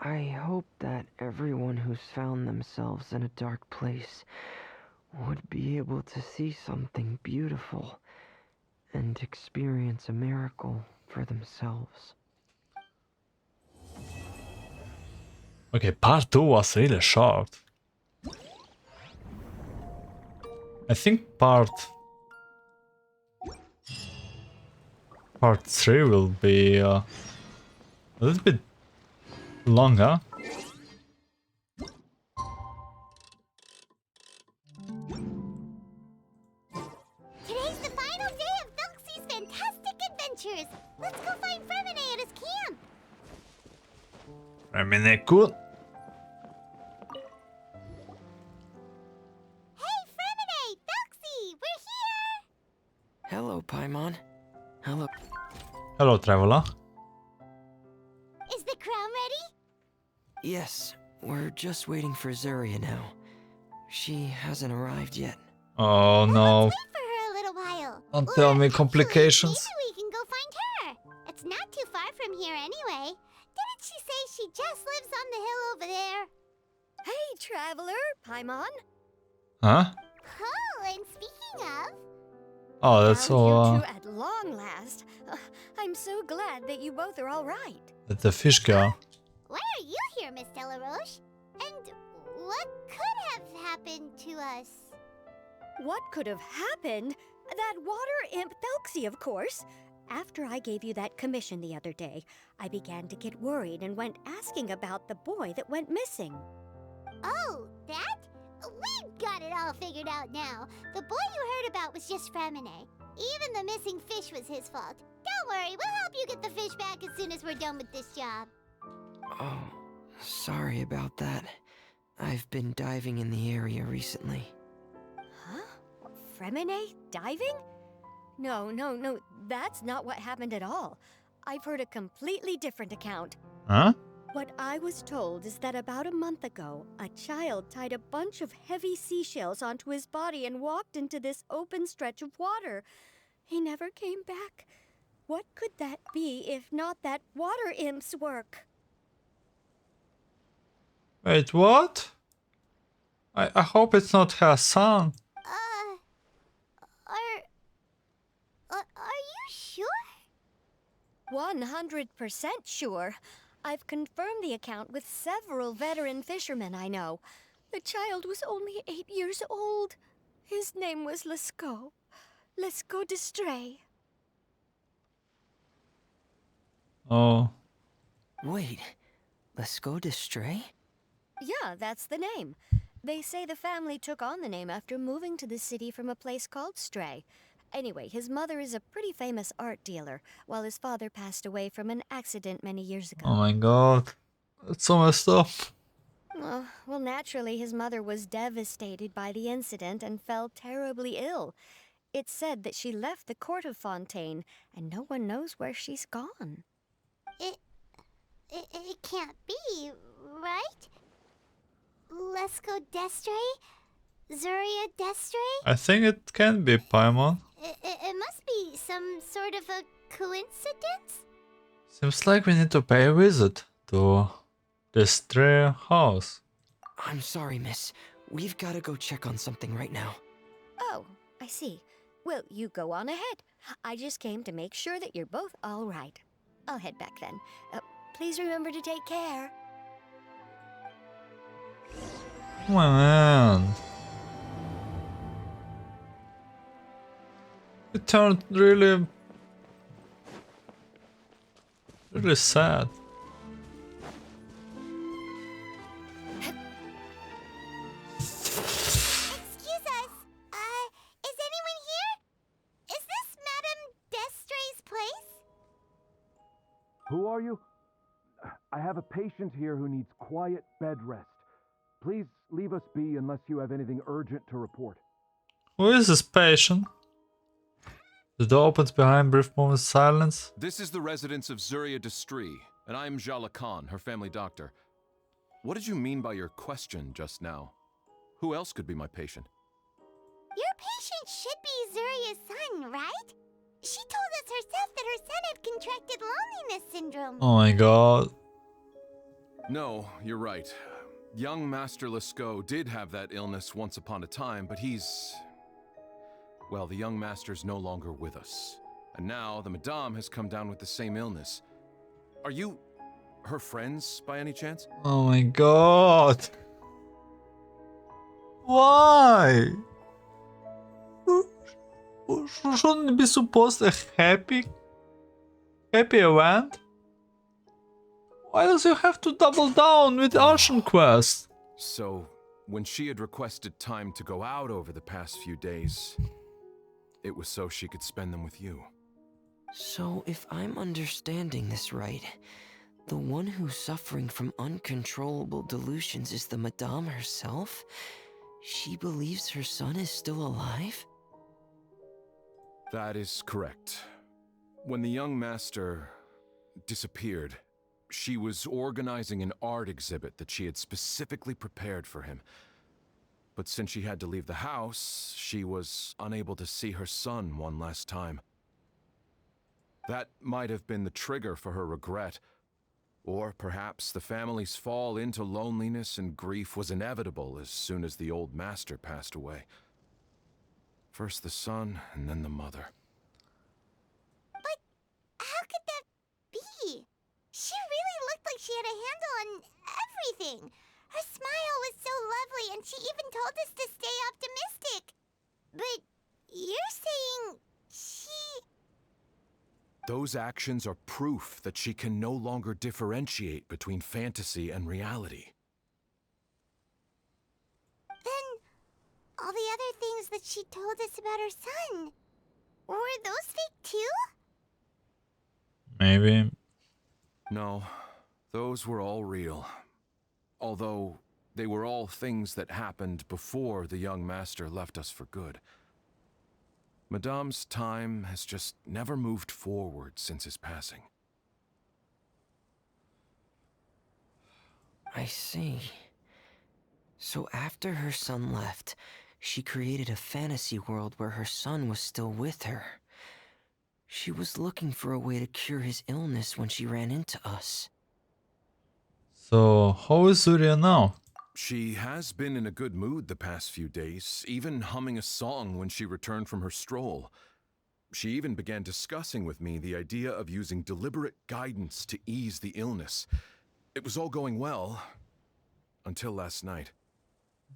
S4: I hope that everyone who's found themselves in a dark place would be able to see something beautiful and experience a miracle for themselves.
S1: Okay, part 2 was really short. I think part 3 will be a little bit longer.
S3: Today's the final day of Thelxie's fantastic adventures. Let's go find Freminet at his camp.
S1: Freminet cool.
S3: Hey, Freminet! Thelxie! We're here!
S4: Hello, Paimon. Hello.
S1: Hello, traveler.
S3: Is the crown ready?
S4: Yes, we're just waiting for Zuria now. She hasn't arrived yet.
S1: Oh no.
S3: Wait for her a little while.
S1: Don't
S3: Or
S1: tell me
S3: actually,
S1: complications.
S3: maybe we can go find her. It's not too far from here anyway. Didn't she say she just lives on the hill over there?
S2: Hey, traveler, Paimon.
S1: Huh?
S3: Oh, and speaking of...
S1: Oh, that's
S2: Found
S1: all.
S2: you two at long last. I'm so glad that you both are all right.
S1: That's the fish girl.
S3: Why are you here, Miss Delaroche? And what could have happened to us?
S2: What could have happened? That water imp Thelxie, of course. After I gave you that commission the other day, I began to get worried and went asking about the boy that went missing.
S3: Oh, that? We've got it all figured out now. The boy you heard about was just Freminet. Even the missing fish was his fault. Don't worry, we'll help you get the fish back as soon as we're done with this job.
S4: Oh, sorry about that. I've been diving in the area recently.
S2: Huh? Freminet diving? No, that's not what happened at all. I've heard a completely different account.
S1: Huh?
S2: What I was told is that about a month ago, a child tied a bunch of heavy seashells onto his body and walked into this open stretch of water. He never came back. What could that be if not that water imp's work?
S1: Wait, what? I hope it's not her son.
S3: Are you sure?
S2: 100% sure. I've confirmed the account with several veteran fishermen I know. The child was only 8 years old. His name was Lescaut. Lescaut Destree.
S1: Oh.
S4: Wait, let's go Destree?
S2: Yeah, that's the name. They say the family took on the name after moving to the city from a place called Stray. Anyway, his mother is a pretty famous art dealer, while his father passed away from an accident many years ago.
S1: Oh my god. That's so messed up.
S2: Well, naturally, his mother was devastated by the incident and fell terribly ill. It's said that she left the court of Fontaine, and no one knows where she's gone.
S3: It can't be, right? Let's go Destree? Zuria Destree?
S1: I think it can be Paimon.
S3: It must be some sort of a coincidence?
S1: Seems like we need to pay a visit to Destree house.
S4: I'm sorry, miss. We've got to go check on something right now.
S2: Oh, I see. Well, you go on ahead. I just came to make sure that you're both all right. I'll head back then. Please remember to take care.
S1: Come on. It turned really sad.
S3: Excuse us. Is anyone here? Is this Madame Destree's place?
S6: Who are you? I have a patient here who needs quiet bed rest. Please leave us be unless you have anything urgent to report.
S1: Who is this patient? The door opens behind brief moments of silence.
S7: This is the residence of Zuria Destree, and I am Jala Khan, her family doctor. What did you mean by your question just now? Who else could be my patient?
S3: Your patient should be Zuria's son, right? She told us herself that her son had contracted loneliness syndrome.
S1: Oh my god.
S7: No, you're right. Young Master Lescaut did have that illness once upon a time, but he's... Well, the young master's no longer with us. And now the Madame has come down with the same illness. Are you her friends by any chance?
S1: Oh my god. Why? Shouldn't it be supposed a happy event? Why does you have to double down with Ocean Quest?
S7: So, when she had requested time to go out over the past few days, it was so she could spend them with you.
S4: So, if I'm understanding this right, the one who's suffering from uncontrollable delusions is the Madame herself? She believes her son is still alive?
S7: That is correct. When the young master disappeared, she was organizing an art exhibit that she had specifically prepared for him. But since she had to leave the house, she was unable to see her son one last time. That might have been the trigger for her regret. Or perhaps the family's fall into loneliness and grief was inevitable as soon as the old master passed away. First the son, and then the mother.
S3: But how could that be? She really looked like she had a handle on everything. Her smile was so lovely, and she even told us to stay optimistic. But you're saying she...
S7: Those actions are proof that she can no longer differentiate between fantasy and reality.
S3: Then all the other things that she told us about her son, were those fake too?
S1: Maybe.
S7: No, those were all real. Although, they were all things that happened before the young master left us for good. Madame's time has just never moved forward since his passing.
S4: I see. So after her son left, she created a fantasy world where her son was still with her. She was looking for a way to cure his illness when she ran into us.
S1: So, how is Zuria now?
S7: She has been in a good mood the past few days, even humming a song when she returned from her stroll. She even began discussing with me the idea of using deliberate guidance to ease the illness. It was all going well, until last night.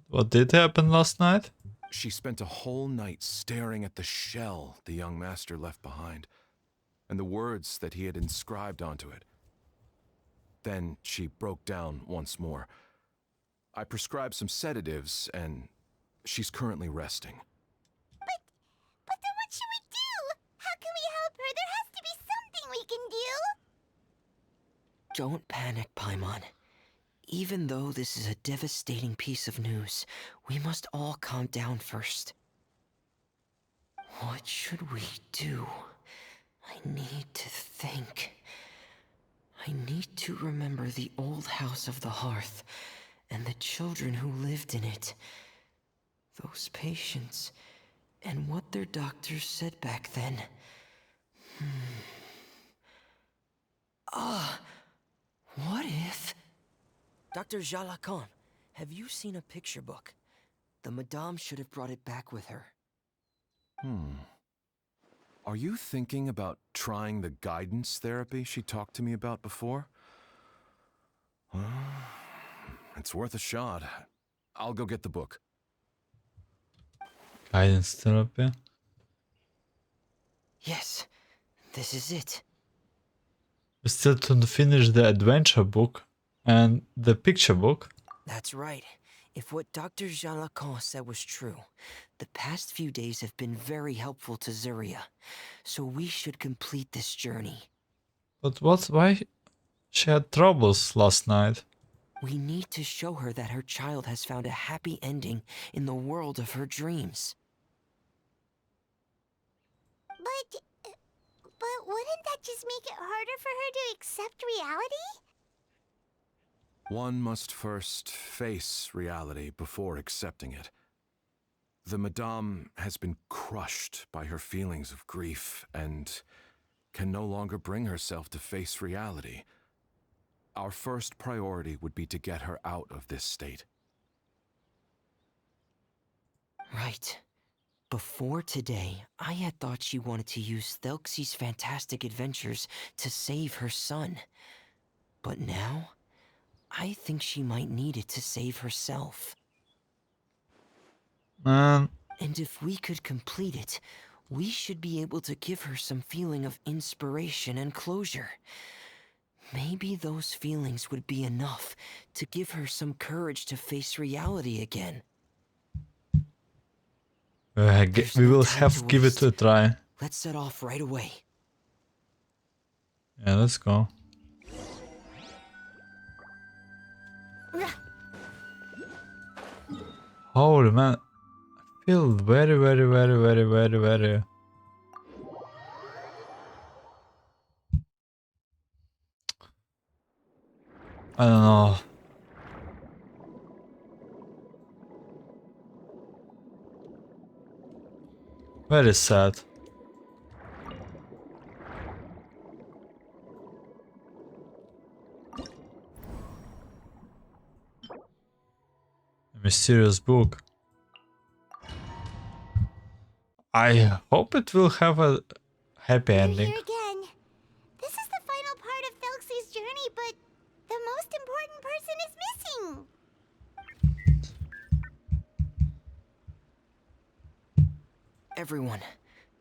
S1: What did happen last night?
S7: She spent a whole night staring at the shell the young master left behind, and the words that he had inscribed onto it. Then she broke down once more. I prescribed some sedatives, and she's currently resting.
S3: But then what should we do? How can we help her? There has to be something we can do.
S4: Don't panic, Paimon. Even though this is a devastating piece of news, we must all calm down first. What should we do? I need to think. I need to remember the old house of the hearth, and the children who lived in it. Those patients, And what their doctors said back then. What if... Dr. Jalacon, have you seen a picture book? The Madame should have brought it back with her.
S7: Are you thinking about trying the guidance therapy she talked to me about before? It's worth a shot. I'll go get the book.
S1: Guidance therapy.
S4: Yes, this is it.
S1: We still to finish the adventure book and the picture book.
S4: That's right. If what Dr. Jalacon said was true, the past few days have been very helpful to Zuria, so we should complete this journey.
S1: But why she had troubles last night?
S4: We need to show her that her child has found a happy ending in the world of her dreams.
S3: But wouldn't that just make it harder for her to accept reality?
S7: One must first face reality before accepting it. The Madame has been crushed by her feelings of grief and can no longer bring herself to face reality. Our first priority would be to get her out of this state.
S4: Right. Before today, I had thought she wanted to use Thelxie's fantastic adventures to save her son. But now, I think she might need it to save herself.
S1: Man,
S4: And if we could complete it, we should be able to give her some feeling of inspiration and closure. Maybe those feelings would be enough to give her some courage to face reality again.
S1: we will have to give it a try.
S4: Let's set off right away.
S1: Yeah, let's go. Holy man, I feel very I don't know. Very sad. A mysterious book. I hope it will have a happy
S3: We're
S1: ending.
S3: here again. This is the final part of Thelxie's journey, but the most important person is missing.
S4: Everyone,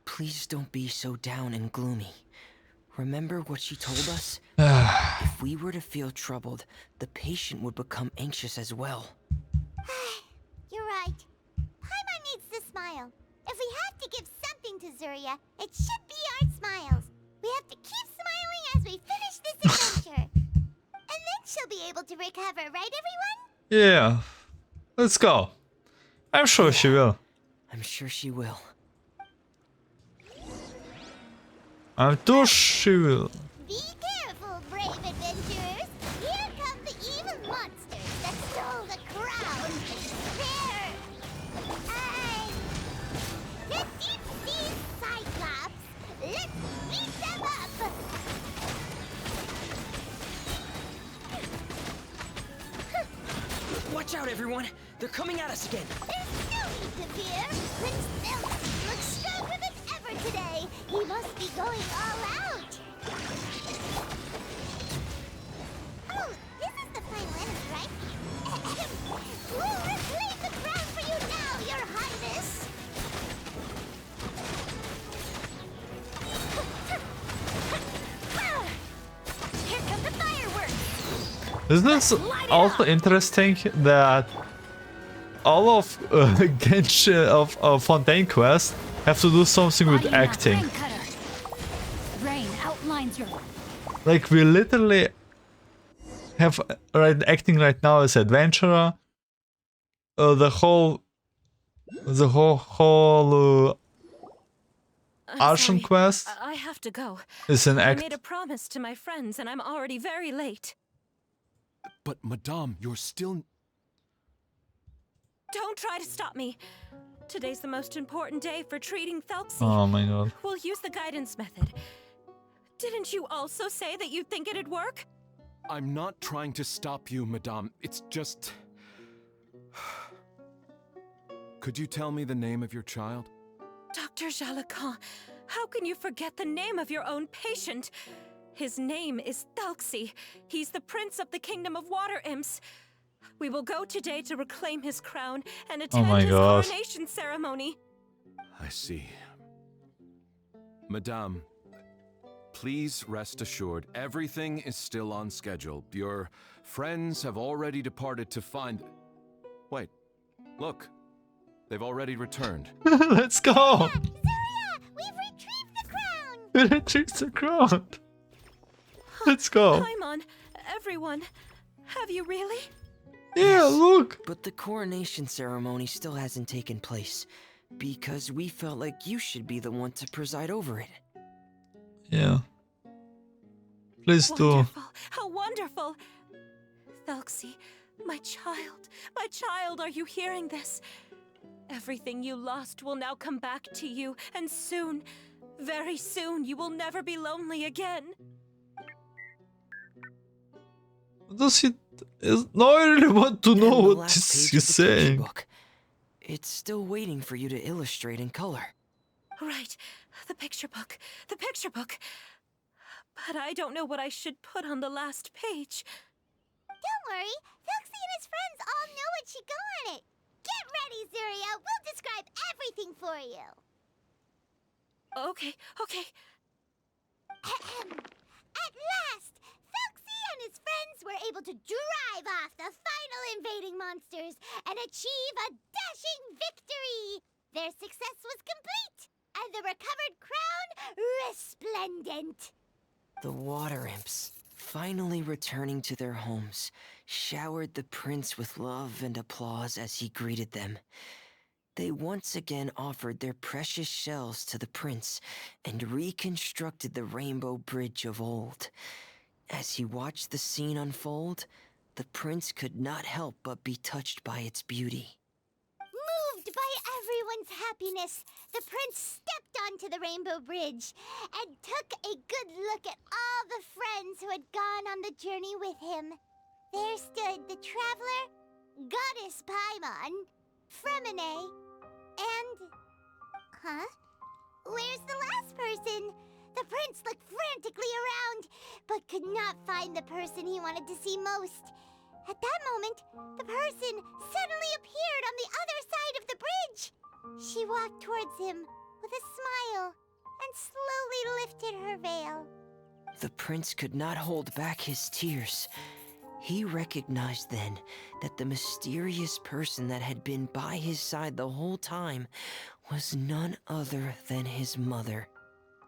S4: please don't be so down and gloomy. Remember what she told us? If we were to feel troubled, the patient would become anxious as well.
S3: You're right. Paimon needs to smile. If we have to give something to Zuria, it should be our smiles. We have to keep smiling as we finish this adventure. And then she'll be able to recover, right everyone?
S1: Yeah, let's go. I'm sure she will.
S4: I'm sure she will.
S1: I'm too she will.
S3: Be careful, brave adventurers. Here come the evil monsters that stole the crown. The deep-sea Cyclops. Let's beat them up.
S4: Watch out, everyone! They're coming at us again!
S3: There's no need to fear. Prince Thelxie looks stronger than ever today. He must be going all out. Oh, this is the final enemy, right? We'll reclaim the crown for you now, Your Highness. Here come the fireworks.
S1: Isn't this also interesting that all of Genshin of Fontaine Quest have to do something with acting?
S8: Rain outlines your
S1: Like we literally have acting right now as adventurer. The whole
S5: I'm
S1: Archon
S5: sorry.
S1: quest
S5: I have to go.
S1: is an
S5: I made
S1: act.
S5: a promise to my friends and I'm already very late.
S7: But Madame, you're still...
S5: Don't try to stop me. Today's the most important day for treating Thelxie.
S1: Oh my god.
S5: We'll use the guidance method. Didn't you also say that you'd think it'd work?
S7: I'm not trying to stop you, Madame. It's just... Could you tell me the name of your child?
S5: Dr. Jalacan, how can you forget the name of your own patient? His name is Thelxie. He's the prince of the kingdom of water imps. We will go today to reclaim his crown and attend
S1: my
S5: his
S1: gosh.
S5: coronation ceremony.
S7: I see. Madame, please rest assured, everything is still on schedule. Your friends have already departed to find... Wait, look. They've already returned.
S1: Let's go!
S3: Zuria! We've retrieved the crown!
S1: We retrieved the crown! Let's go!
S5: Paimon, everyone, have you really?
S1: Yeah, look!
S4: But the coronation ceremony still hasn't taken place, because we felt like you should be the one to preside over it.
S1: Yeah. Please do.
S5: Wonderful, how wonderful! Thelxie, my child, are you hearing this? Everything you lost will now come back to you, and soon, very soon, you will never be lonely again.
S1: Does he... No, I really want to know
S4: And the
S1: what
S4: last
S1: he's
S4: page of the picture
S1: saying.
S4: book. It's still waiting for you to illustrate in color.
S5: Right, the picture book. But I don't know what I should put on the last page.
S3: Don't worry, Thelxie and his friends all know what should go on it. Get ready, Zuria. We'll describe everything for you.
S5: Okay.
S3: At last, Thelxie and his friends were able to drive off the final invading monsters and achieve a dashing victory. Their success was complete, and the recovered crown resplendent.
S4: The water imps, finally returning to their homes, showered the prince with love and applause as he greeted them. They once again offered their precious shells to the prince and reconstructed the rainbow bridge of old. As he watched the scene unfold, the prince could not help but be touched by its beauty.
S3: Moved by everyone's happiness, the prince stepped onto the rainbow bridge and took a good look at all the friends who had gone on the journey with him. There stood the traveler, goddess Paimon, Freminet, and... Where's the last person? The prince looked frantically around, but could not find the person he wanted to see most. At that moment, the person suddenly appeared on the other side of the bridge. She walked towards him with a smile and slowly lifted her veil.
S4: The prince could not hold back his tears. He recognized then that the mysterious person that had been by his side the whole time was none other than his mother.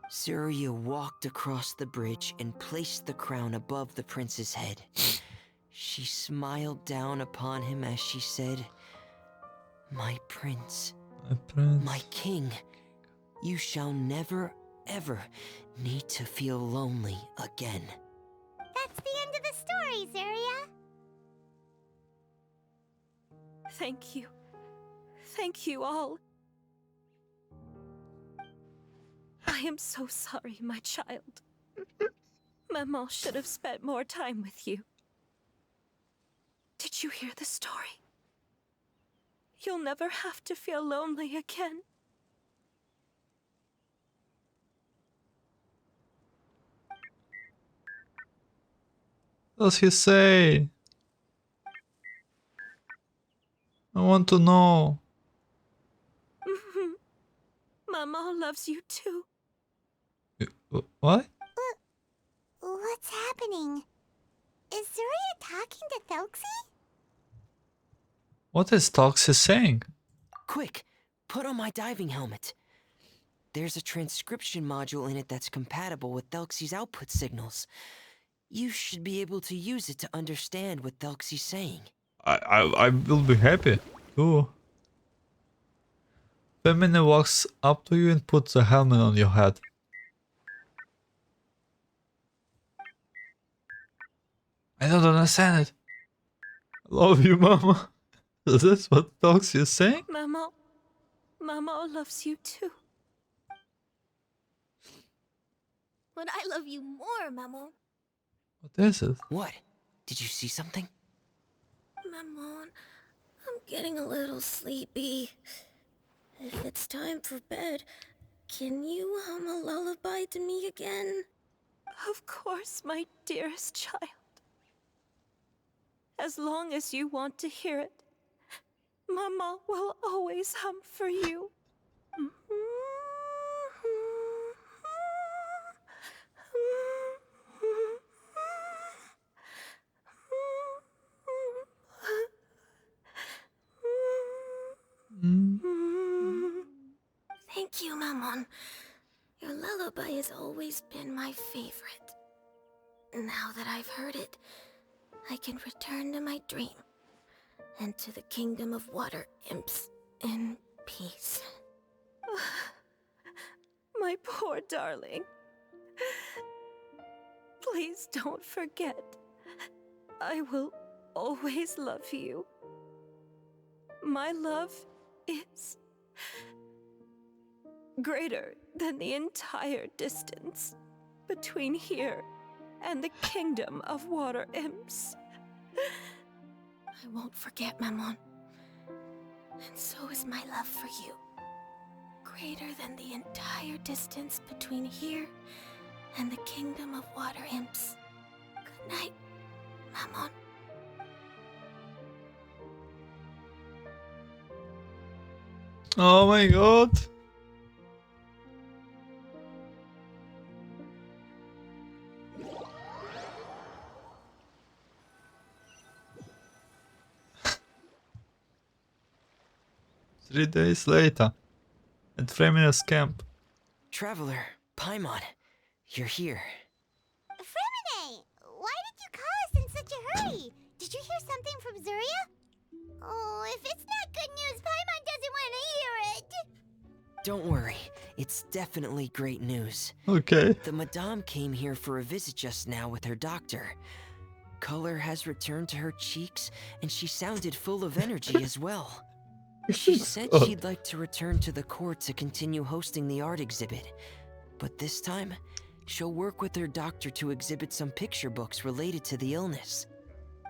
S4: Zuria walked across the bridge and placed the crown above the prince's head. She smiled down upon him as she said, "My prince, my king, you shall never, ever need to feel lonely again."
S3: That's the end of the story, Zuria.
S5: Thank you. Thank you all. I am so sorry, my child. Maman should have spent more time with you. Did you hear the story? You'll never have to feel lonely again.
S1: What does he say? I want to know.
S5: Maman loves you too.
S1: What?
S3: What's happening? Is Zuria talking to Thelxie?
S1: What is Thelxie saying?
S4: Quick, put on my diving helmet. There's a transcription module in it that's compatible with Thelxie's output signals. You should be able to use it to understand what Thelxie's saying.
S1: I will be happy. Cool. Freminet walks up to you and puts the helmet on your head. I don't understand it. I love you, Mama. Is this what Thelxie is saying?
S5: Maman, Mama loves you too.
S3: But I love you more, Maman.
S1: What is it?
S4: What? Did you see something?
S5: Maman, I'm getting a little sleepy. If it's time for bed, can you hum a lullaby to me again? Of course, my dearest child. As long as you want to hear it, Mama will always hum for you. Thank you, Maman. Your lullaby has always been my favorite. Now that I've heard it, I can return to my dream and to the kingdom of water imps in peace. My poor darling. Please don't forget. I will always love you. My love is greater than the entire distance between here and the kingdom of water imps. I won't forget, Maman. And so is my love for you. Greater than the entire distance between here and the kingdom of water imps. Good night, Maman.
S1: Oh my god. Three days later, at Freminet's camp.
S4: Traveler, Paimon, you're here.
S3: Freminet, why did you call us in such a hurry? Did you hear something from Zuria? Oh, if it's not good news, Paimon doesn't want to hear it.
S4: Don't worry, it's definitely great news.
S1: Okay.
S4: The Madame came here for a visit just now with her doctor. Color has returned to her cheeks, and she sounded full of energy as well. She said she'd like to return to the court to continue hosting the art exhibit. But this time, she'll work with her doctor to exhibit some picture books related to the illness.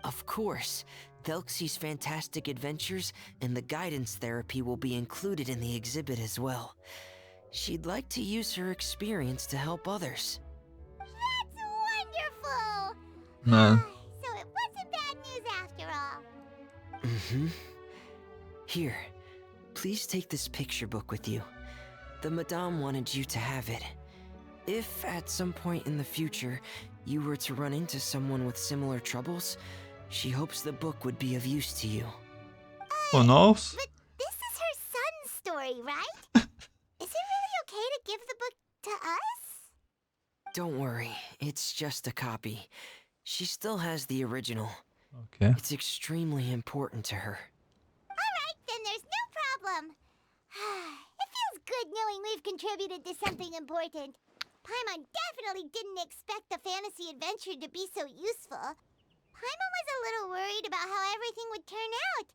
S4: Of course, Thelxie's fantastic adventures and the guidance therapy will be included in the exhibit as well. She'd like to use her experience to help others.
S3: That's wonderful!
S1: Man.
S3: So it wasn't bad news after all.
S4: Mm-hmm. Here, please take this picture book with you. The Madame wanted you to have it. If at some point in the future you were to run into someone with similar troubles, she hopes the book would be of use to you.
S1: Who knows?
S3: But this is her son's story, right? Is it really okay to give the book to us?
S4: Don't worry, it's just a copy. She still has the original.
S1: Okay.
S4: It's extremely important to her.
S3: Alright, then there's no problem. It feels good knowing we've contributed to something important. Paimon definitely didn't expect the fantasy adventure to be so useful. Paimon was a little worried about how everything would turn out.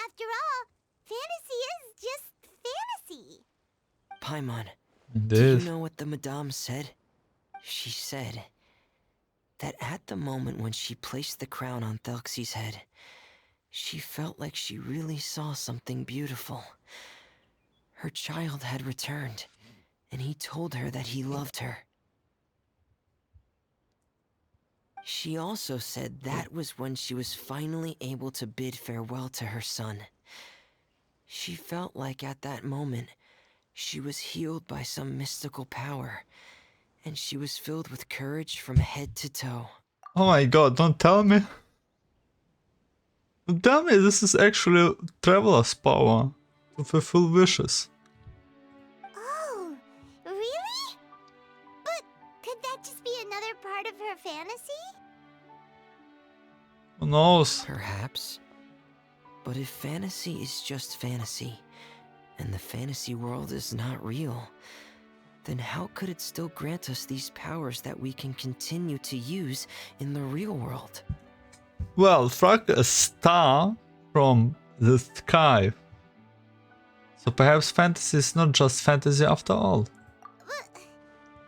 S3: After all, fantasy is just fantasy.
S4: Paimon,
S1: It
S4: do
S1: is.
S4: you know what the Madame said? She said that at the moment when she placed the crown on Thelxie's head, she felt like she really saw something beautiful. Her child had returned, and he told her that he loved her. She also said that was when she was finally able to bid farewell to her son. She felt like at that moment, she was healed by some mystical power, and she was filled with courage from head to toe.
S1: Oh my god, don't tell me. Don't tell me this is actually Traveler's power to fulfill wishes.
S3: Oh, really? But could that just be another part of her fantasy?
S1: Who knows?
S4: Perhaps. But if fantasy is just fantasy, and the fantasy world is not real, then how could it still grant us these powers that we can continue to use in the real world?
S1: Well, frag a star from the sky. So perhaps fantasy is not just fantasy after all.
S3: But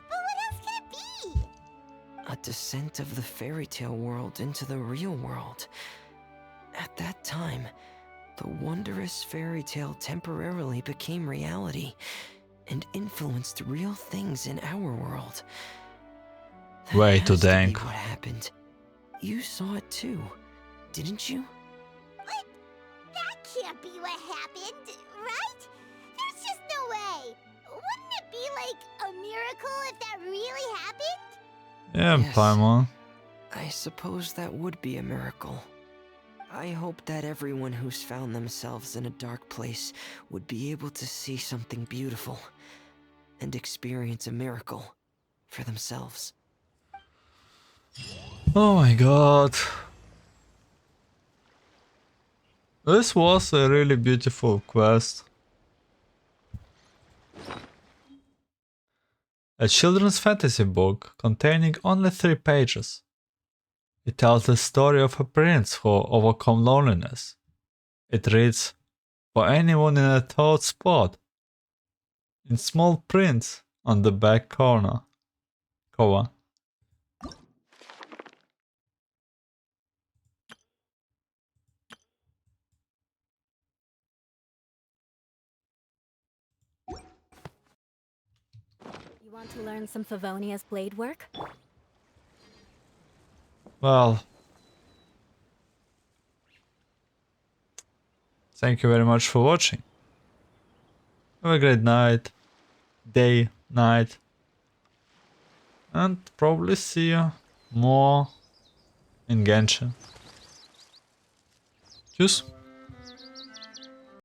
S3: what else could it be?
S4: A descent of the fairy tale world into the real world. At that time, the wondrous fairy tale temporarily became reality and influenced real things in our world. That
S1: Way too
S4: has to be
S1: dang.
S4: what happened. You saw it too, didn't you?
S3: What? That can't be what happened, right? There's just no way. Wouldn't it be like a miracle if that really happened?
S1: Yeah,
S4: Yes.
S1: Paimon.
S4: I suppose that would be a miracle. I hope that everyone who's found themselves in a dark place would be able to see something beautiful and experience a miracle for themselves.
S1: Oh my god. This was a really beautiful quest. A children's fantasy book containing only 3 pages. It tells the story of a prince who overcome loneliness. It reads, for anyone in a thought spot, in small print on the back corner. Cover.
S2: You want to learn some Favonia's blade work?
S1: Well, thank you very much for watching. Have a great night, day, night, and probably see you more in Genshin. Tschüss.